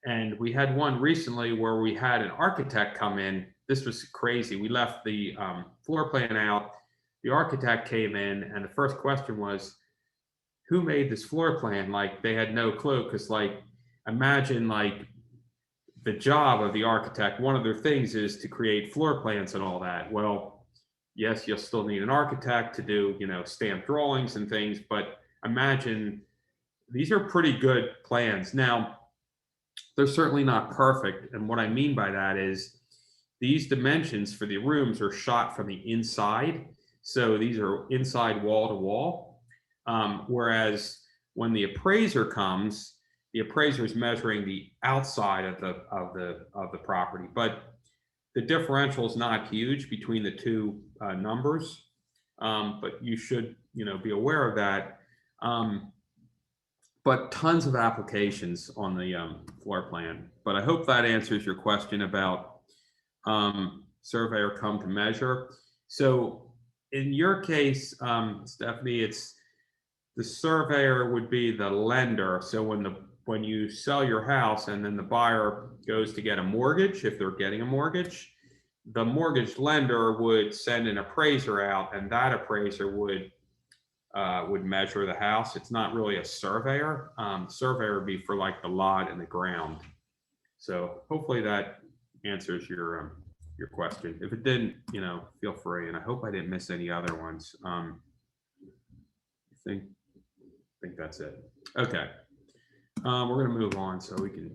And we had one recently where we had an architect come in. This was crazy. We left the floor plan out. The architect came in, and the first question was, who made this floor plan? Like, they had no clue, because imagine the job of the architect, one of their things is to create floor plans and all that. Well, Yes, you'll still need an architect to do, stamp drawings and things, but imagine these are pretty good plans. Now, they're certainly not perfect. And what I mean by that is these dimensions for the rooms are shot from the inside. So these are inside wall to wall. Whereas when the appraiser comes, the appraiser is measuring the outside of the property. But the differential is not huge between the two numbers. But you should, be aware of that. But tons of applications on the floor plan. But I hope that answers your question about surveyor come to measure. So in your case, Stephanie, it's the surveyor would be the lender. So when you sell your house and then the buyer goes to get a mortgage, if they're getting a mortgage, the mortgage lender would send an appraiser out, and that appraiser would measure the house. It's not really a surveyor. Surveyor would be for like the lot and the ground. So hopefully that answers your question. If it didn't, feel free. And I hope I didn't miss any other ones. I think that's it. Okay. We're going to move on so we can.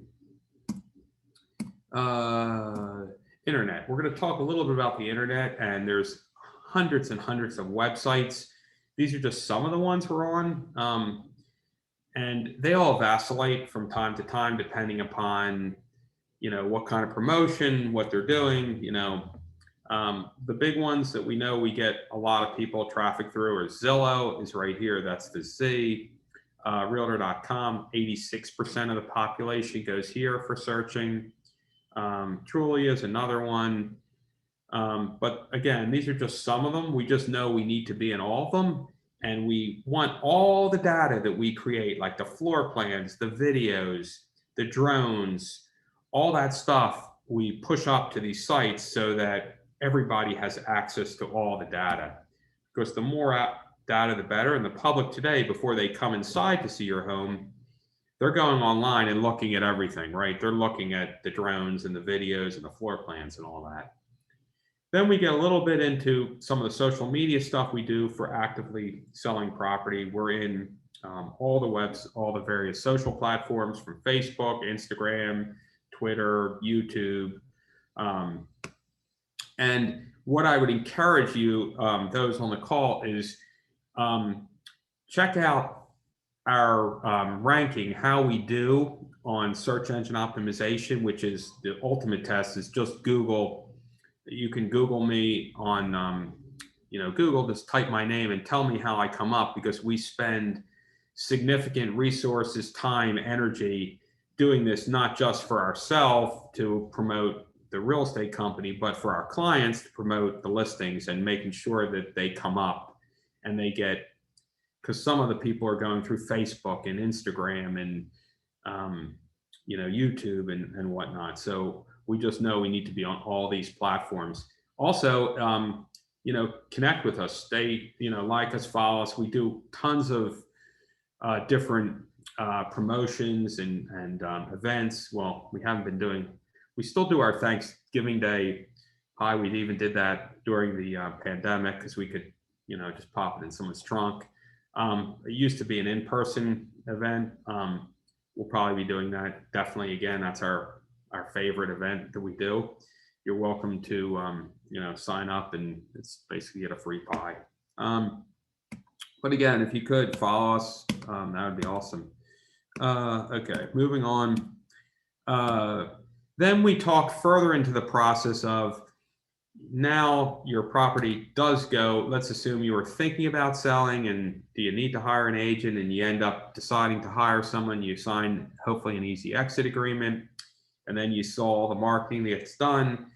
Internet. We're going to talk a little bit about the internet, and there's hundreds and hundreds of websites. These are just some of the ones we're on. And they all vacillate from time to time, depending upon, what kind of promotion, what they're doing, the big ones that we know we get a lot of people traffic through are Zillow is right here. That's the Z. Realtor.com, 86% of the population goes here for searching. Trulia is another one. But again, these are just some of them. We just know we need to be in all of them. And we want all the data that we create, like the floor plans, the videos, the drones, all that stuff we push up to these sites so that everybody has access to all the data. Because the more data, the better. And the public today, before they come inside to see your home, they're going online and looking at everything, right? They're looking at the drones and the videos and the floor plans and all that. Then we get a little bit into some of the social media stuff we do for actively selling property. We're in all the various social platforms from Facebook, Instagram, Twitter, YouTube. And what I would encourage you, those on the call, is check out our ranking, how we do on search engine optimization, which is the ultimate test, is just Google. You can Google me on, Google, just type my name and tell me how I come up, because we spend significant resources, time, energy doing this, not just for ourselves to promote the real estate company, but for our clients to promote the listings and making sure that they come up and they get, because some of the people are going through Facebook and Instagram and, YouTube and whatnot. So we just know we need to be on all these platforms. Also, connect with us. Stay, like us, follow us. We do tons of different promotions and events. Well, we still do our Thanksgiving Day pie. We even did that during the pandemic because we could, just pop it in someone's trunk. It used to be an in-person event. We'll probably be doing that definitely again. That's our favorite event that we do. You're welcome to, sign up, and it's basically get a free pie. But again, if you could follow us, that would be awesome. Okay, moving on. Then we talk further into the process of, now your property does go, let's assume you were thinking about selling, and do you need to hire an agent, and you end up deciding to hire someone, you sign hopefully an easy exit agreement, and then you saw all the marketing that gets done.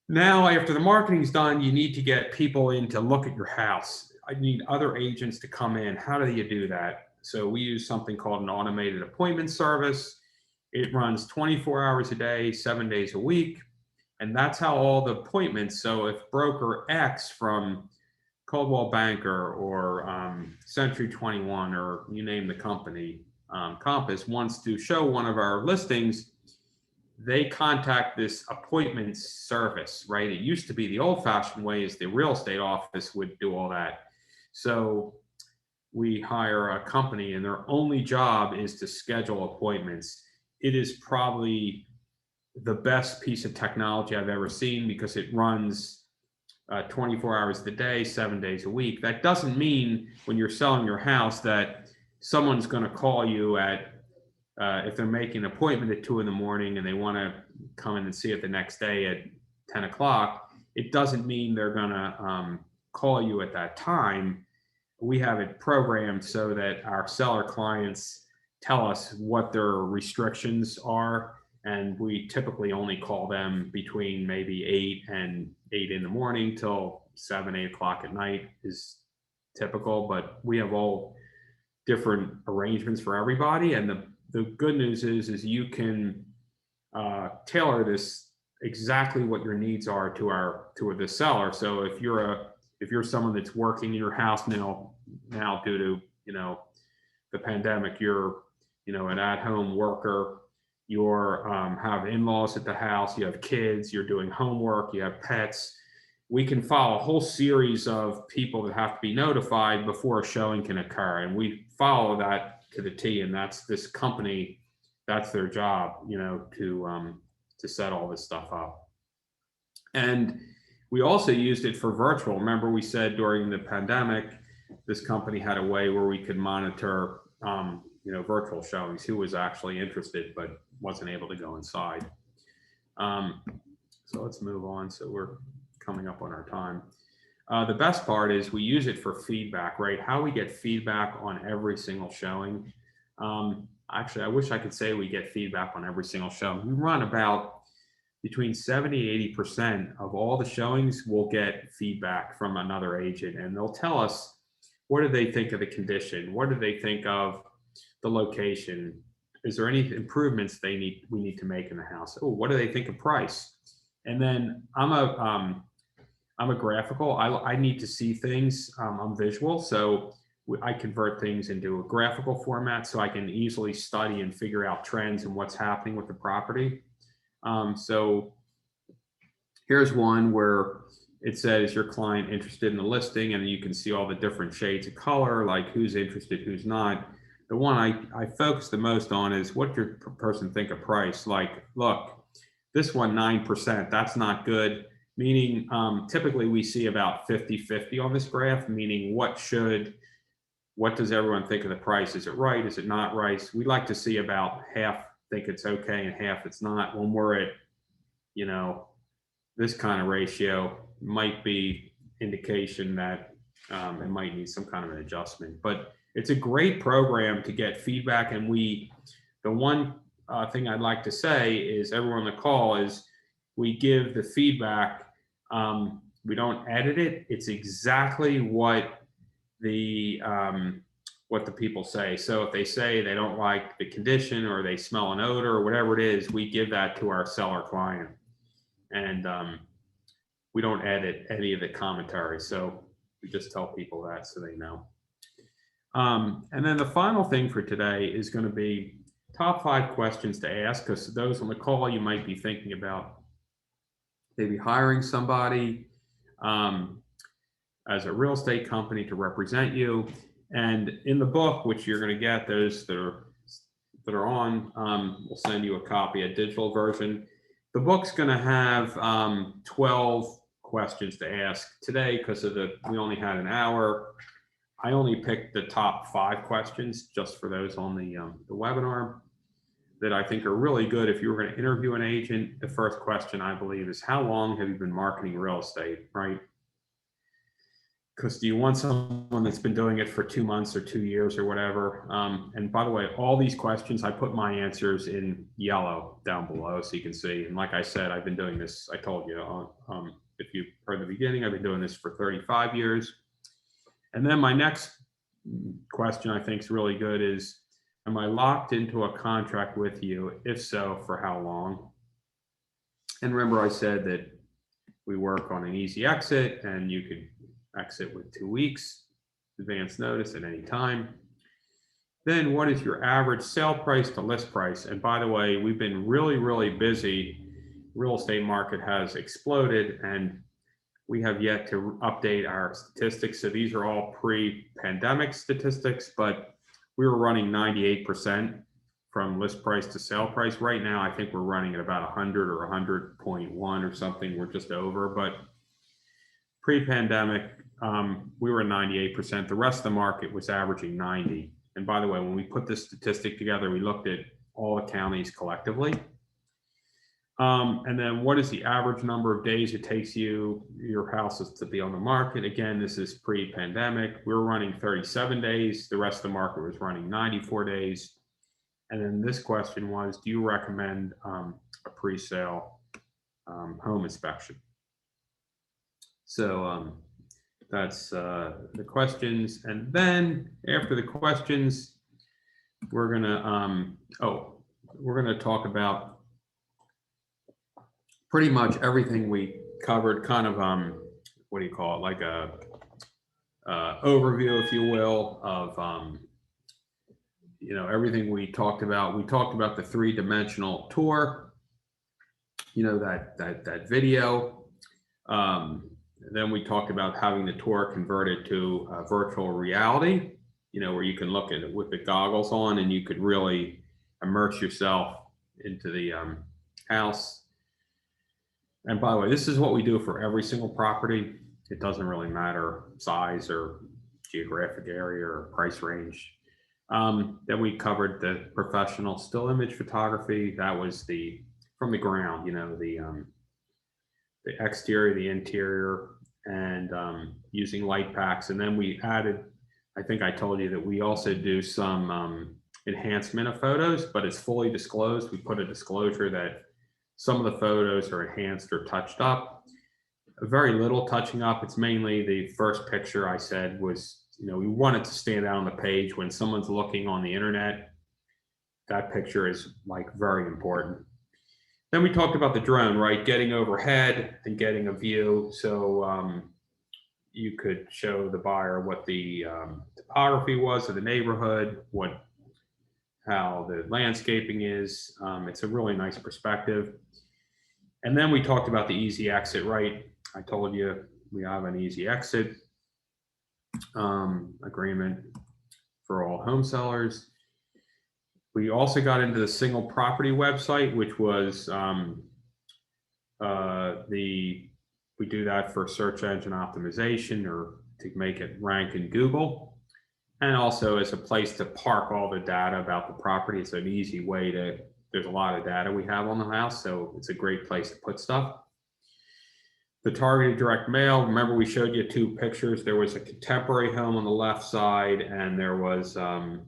Now, after the marketing's done, you need to get people in to look at your house. I need other agents to come in. How do you do that? So we use something called an automated appointment service. It runs 24 hours a day, 7 days a week. And that's how all the appointments, so if broker X from Coldwell Banker or Century 21, or you name the company, Compass, wants to show one of our listings, they contact this appointment service, right? It used to be the old fashioned way is the real estate office would do all that. So we hire a company and their only job is to schedule appointments. It is probably the best piece of technology I've ever seen because it runs 24 hours a day, 7 days a week. That doesn't mean when you're selling your house that someone's going to call you at if they're making an appointment at 2 a.m. and they want to come in and see it the next day at 10 o'clock. It doesn't mean they're going to call you at that time. We have it programmed so that our seller clients tell us what their restrictions are. And we typically only call them between maybe 8 in the morning till 7, 8 o'clock at night is typical. But we have all different arrangements for everybody. And the good news is you can tailor this exactly what your needs are to the seller. So if you're someone that's working in your house now due to the pandemic, you're an at-home worker, you're have in-laws at the house, you have kids, you're doing homework, you have pets. We can follow a whole series of people that have to be notified before a showing can occur, and we follow that to the T. And that's this company. That's their job, to set all this stuff up. And we also used it for virtual. Remember, we said during the pandemic, this company had a way where we could monitor, virtual showings, who was actually interested but wasn't able to go inside. So let's move on. So we're coming up on our time. The best part is we use it for feedback, right? How we get feedback on every single showing. Actually, I wish I could say we get feedback on every single show. We run about between 70 and 80% of all the showings will get feedback from another agent, and they'll tell us what do they think of the condition, what do they think of the location, is there any improvements we need to make in the house? Oh, what do they think of price? And then I'm a graphical. I need to see things. I'm visual, so I convert things into a graphical format so I can easily study and figure out trends and what's happening with the property. So here's one where it says your client interested in the listing, and you can see all the different shades of color, like who's interested, who's not. The one I focus the most on is what your person think of price. Like, look, this one 9%, that's not good. Meaning, typically we see about 50-50 on this graph, meaning what does everyone think of the price? Is it right? Is it not right? We like to see about half think it's okay and half it's not. When we're at, this kind of ratio, might be indication that it might need some kind of an adjustment. But it's a great program to get feedback. And the one thing I'd like to say is everyone on the call is we give the feedback. We don't edit it. It's exactly what the people say. So if they say they don't like the condition or they smell an odor or whatever it is, we give that to our seller client. And we don't edit any of the commentary. So we just tell people that so they know. And then the final thing for today is going to be top 5 questions to ask, because those on the call, you might be thinking about maybe hiring somebody as a real estate company to represent you. And in the book, which you're going to get, those that are on, we'll send you a copy, a digital version. The book's going to have 12 questions to ask today because we only had an hour. I only picked the top 5 questions just for those on the webinar that I think are really good. If you were going to interview an agent, the first question I believe is, how long have you been marketing real estate, right? Because do you want someone that's been doing it for 2 months or 2 years or whatever? And by the way, all these questions, I put my answers in yellow down below so you can see. And like I said, I've been doing this, I told you, if you heard the beginning, I've been doing this for 35 years. And then my next question I think is really good is, am I locked into a contract with you? If so, for how long? And remember I said that we work on an easy exit and you could exit with 2 weeks advance notice at any time. Then what is your average sale price to list price? And by the way, we've been really, really busy. Real estate market has exploded and we have yet to update our statistics. So these are all pre-pandemic statistics, but we were running 98% from list price to sale price. Right now, I think we're running at about 100 or 100.1 or something. We're just over, but pre-pandemic, we were 98%. The rest of the market was averaging 90. And by the way, when we put this statistic together, we looked at all the counties collectively. And then what is the average number of days it takes your houses to be on the market? Again, this is pre-pandemic. We were running 37 days. The rest of the market was running 94 days. And then this question was, do you recommend a pre-sale home inspection? So that's the questions. And then after the questions, we're gonna talk about pretty much everything we covered, kind of what do you call it, like a overview, if you will, of everything we talked about. We talked about the 3-dimensional tour, that video. Then we talked about having the tour converted to virtual reality, where you can look at it with the goggles on and you could really immerse yourself into the house. And by the way, this is what we do for every single property. It doesn't really matter size or geographic area or price range. Then we covered the professional still image photography. That was from the ground, the exterior, the interior, and using light packs. And then we added, I think I told you that we also do some enhancement of photos, but it's fully disclosed. We put a disclosure that some of the photos are enhanced or touched up. Very little touching up. It's mainly the first picture I said was, we want it to stand out on the page when someone's looking on the internet. That picture is like very important. Then we talked about the drone, right? Getting overhead and getting a view. So you could show the buyer what the topography was of the neighborhood, how the landscaping is. It's a really nice perspective. And then we talked about the easy exit, right? I told you we have an easy exit agreement for all home sellers. We also got into the single property website, which was we do that for search engine optimization or to make it rank in Google. And also as a place to park all the data about the property. It's an easy way there's a lot of data we have on the house, so it's a great place to put stuff. The targeted direct mail, remember we showed you 2 pictures. There was a contemporary home on the left side and there was a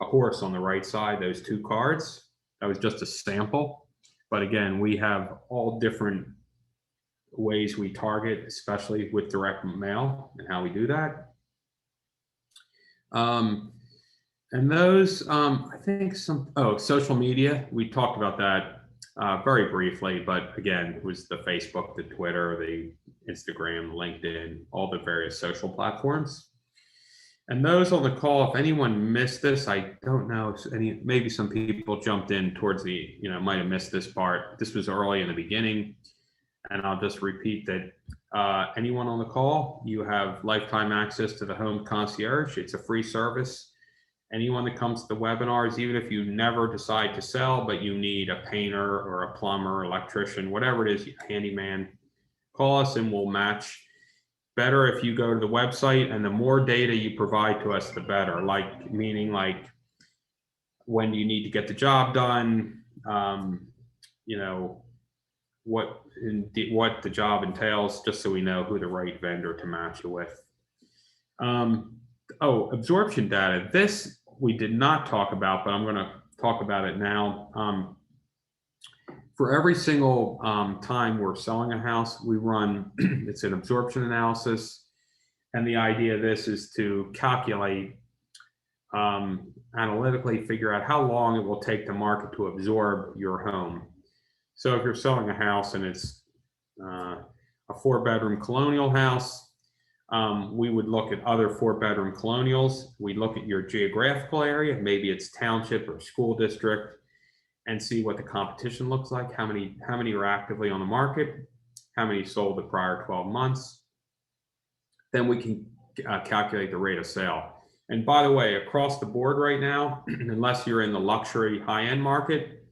horse on the right side, those 2 cards. That was just a sample. But again, we have all different ways we target, especially with direct mail and how we do that. And those, I think social media, we talked about that very briefly, but again, it was the Facebook, the Twitter, the Instagram, LinkedIn, all the various social platforms. And those on the call, if anyone missed this, I don't know, maybe some people jumped in towards might have missed this part. This was early in the beginning. And I'll just repeat that anyone on the call, you have lifetime access to the home concierge. It's a free service. Anyone that comes to the webinars, even if you never decide to sell, but you need a painter or a plumber, electrician, whatever it is, handyman, call us and we'll match. Better if you go to the website, and the more data you provide to us, the better. Meaning when you need to get the job done, what the job entails, just so we know who the right vendor to match you with. Absorption data. This we did not talk about, but I'm going to talk about it now. For every single time we're selling a house, we run, it's an absorption analysis. And the idea of this is to calculate, analytically figure out how long it will take the market to absorb your home. So if you're selling a house and it's a 4-bedroom colonial house, We would look at other 4-bedroom colonials. We look at your geographical area, maybe it's township or school district, and see what the competition looks like, how many are actively on the market, how many sold the prior 12 months. Then we can calculate the rate of sale. And by the way, across the board right now, unless you're in the luxury high-end market,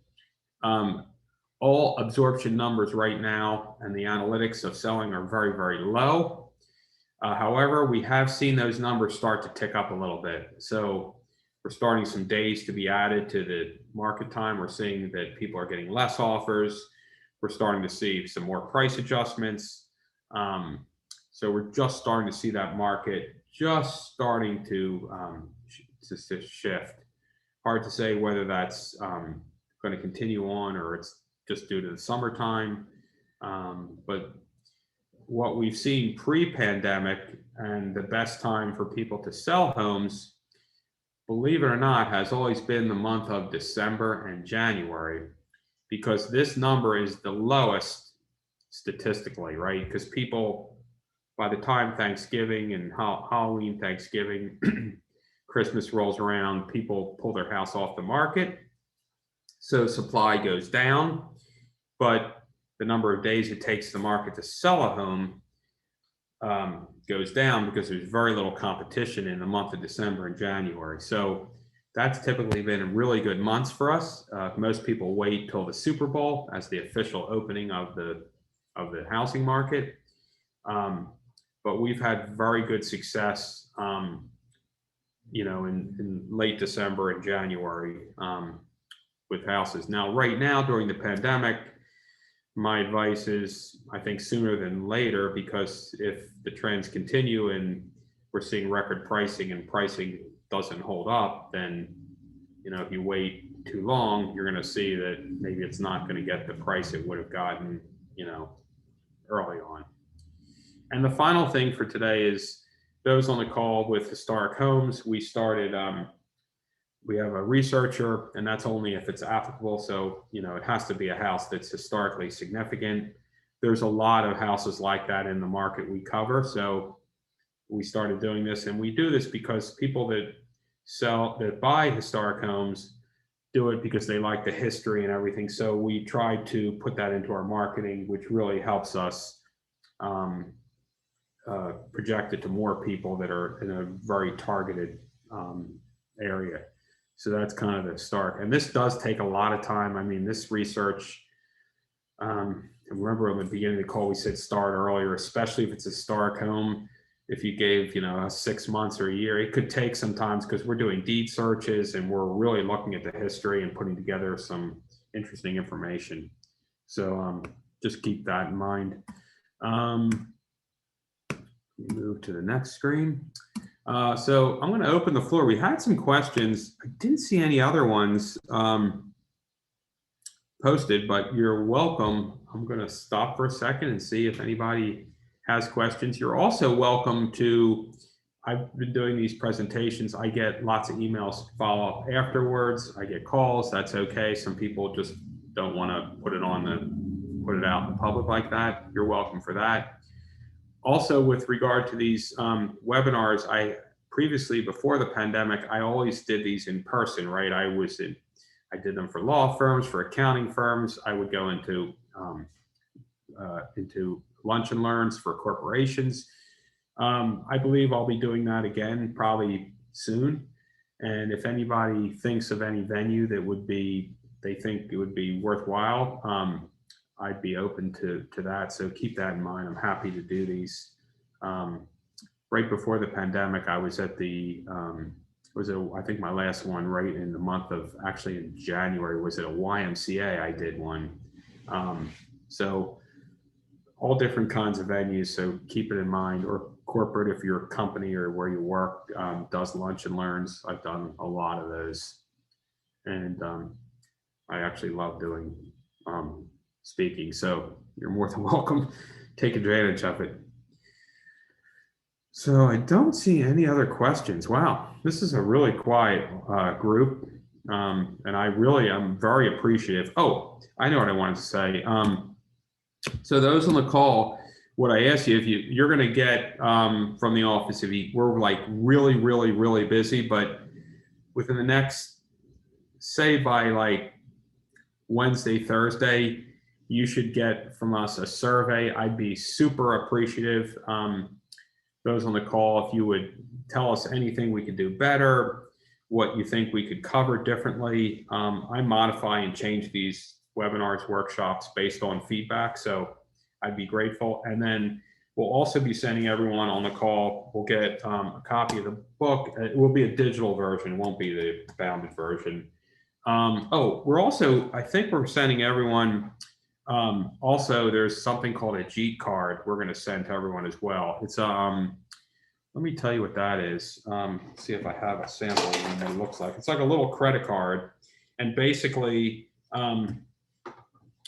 all absorption numbers right now and the analytics of selling are very, very low. However, we have seen those numbers start to tick up a little bit. So we're starting some days to be added to the market time. We're seeing that people are getting less offers. We're starting to see some more price adjustments. So we're just starting to see that market just starting to shift. Hard to say whether that's going to continue on or it's just due to the summertime. But what we've seen pre-pandemic and the best time for people to sell homes, believe it or not, has always been the month of December and January, because this number is the lowest statistically, right? Because people, by the time Thanksgiving and Halloween, Thanksgiving, Christmas rolls around, people pull their house off the market. So supply goes down, but the number of days it takes the market to sell a home goes down because there's very little competition in the month of December and January. So that's typically been really good months for us. Most people wait till the Super Bowl as the official opening of the housing market. But we've had very good success, in late December and January with houses. Now, right now during the pandemic, my advice is, I think sooner than later, because if the trends continue and we're seeing record pricing and pricing doesn't hold up, then, if you wait too long, you're going to see that maybe it's not going to get the price it would have gotten, early on. And the final thing for today is those on the call with historic homes. We started, we have a researcher, and that's only if it's applicable. So, it has to be a house that's historically significant. There's a lot of houses like that in the market we cover. So we started doing this, and we do this because people that buy historic homes do it because they like the history and everything. So we try to put that into our marketing, which really helps us project it to more people that are in a very targeted area. So that's kind of the start. And this does take a lot of time. I mean, this research, remember in the beginning of the call, we said start earlier, especially if it's a historic home. If you gave, 6 months or a year, it could take sometimes, because we're doing deed searches and we're really looking at the history and putting together some interesting information. So just keep that in mind. Move to the next screen. So I'm going to open the floor. We had some questions. I didn't see any other ones posted, but you're welcome. I'm going to stop for a second and see if anybody has questions. You're also welcome to, I've been doing these presentations. I get lots of emails to follow up afterwards. I get calls. That's okay. Some people just don't want to put it out in the public like that. You're welcome for that. Also, with regard to these webinars, I previously, before the pandemic, I always did these in person, right? I did them for law firms, for accounting firms. I would go into lunch and learns for corporations. I believe I'll be doing that again probably soon. And if anybody thinks of any venue that they think it would be worthwhile, I'd be open to that. So keep that in mind. I'm happy to do these. Right before the pandemic, I was at I think my last one right in the month of, actually in January, was at a YMCA. I did one. So all different kinds of venues. So keep it in mind, or corporate, if your company or where you work does lunch and learns. I've done a lot of those. And I actually love doing speaking. So you're more than welcome. Take advantage of it. So I don't see any other questions. Wow, this is a really quiet group. And I'm very appreciative. Oh, I know what I wanted to say. So those on the call, what I asked you, if you're going to get from the office, we're like really, really, really busy, but within the next, say by like Wednesday, Thursday, you should get from us a survey. I'd be super appreciative. Those on the call, if you would tell us anything we could do better, what you think we could cover differently. I modify and change these webinars, workshops based on feedback. So I'd be grateful. And then we'll also be sending everyone on the call, we'll get a copy of the book. It will be a digital version, it won't be the bounded version. We're also, I think we're sending everyone, also there's something called a Jeet card we're going to send to everyone as well. It's, let me tell you what that is. See if I have a sample of what it looks like. It's like a little credit card. And basically,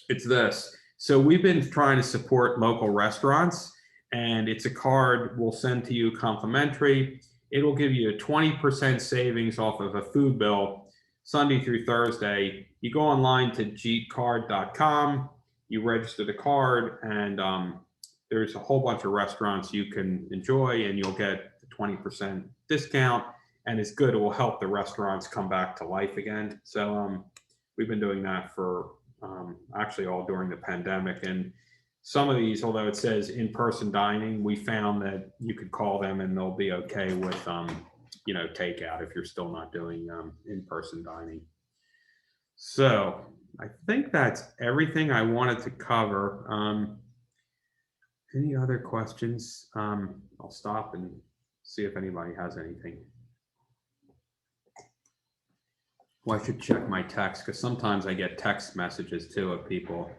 it's this. So we've been trying to support local restaurants, and it's a card we'll send to you complimentary. It'll give you a 20% savings off of a food bill Sunday through Thursday. You go online to jeetcard.com, you register the card, and there's a whole bunch of restaurants you can enjoy, and you'll get the 20% discount. And it's good. It will help the restaurants come back to life again. So we've been doing that for actually all during the pandemic. And some of these, although it says in-person dining, we found that you could call them and they'll be okay with takeout if you're still not doing in-person dining. So I think that's everything I wanted to cover. Any other questions? I'll stop and see if anybody has anything. Well, I should check my text because sometimes I get text messages too of people.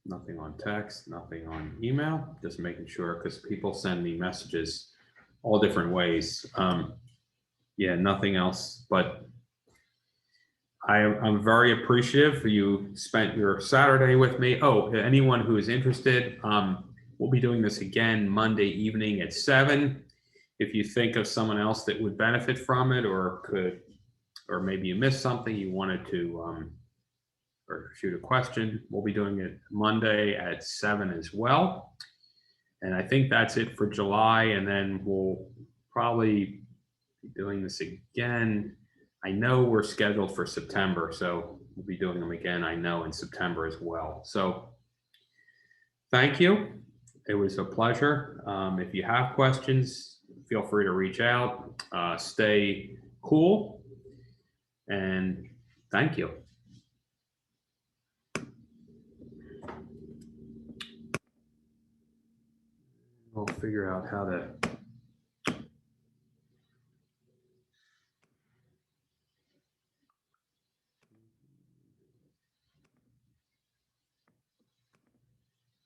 Nothing on text, nothing on email, just making sure because people send me messages all different ways. Yeah, nothing else, but I'm very appreciative for you spent your Saturday with me. Oh, anyone who is interested, we'll be doing this again Monday evening at 7. If you think of someone else that would benefit from it or maybe you missed something, you wanted to or shoot a question, we'll be doing it Monday at 7 as well. And I think that's it for July. And then we'll probably be doing this again. I know we're scheduled for September, so we'll be doing them again, I know, in September as well. So thank you. It was a pleasure. If you have questions, feel free to reach out. Stay cool, and thank you. We'll figure out how to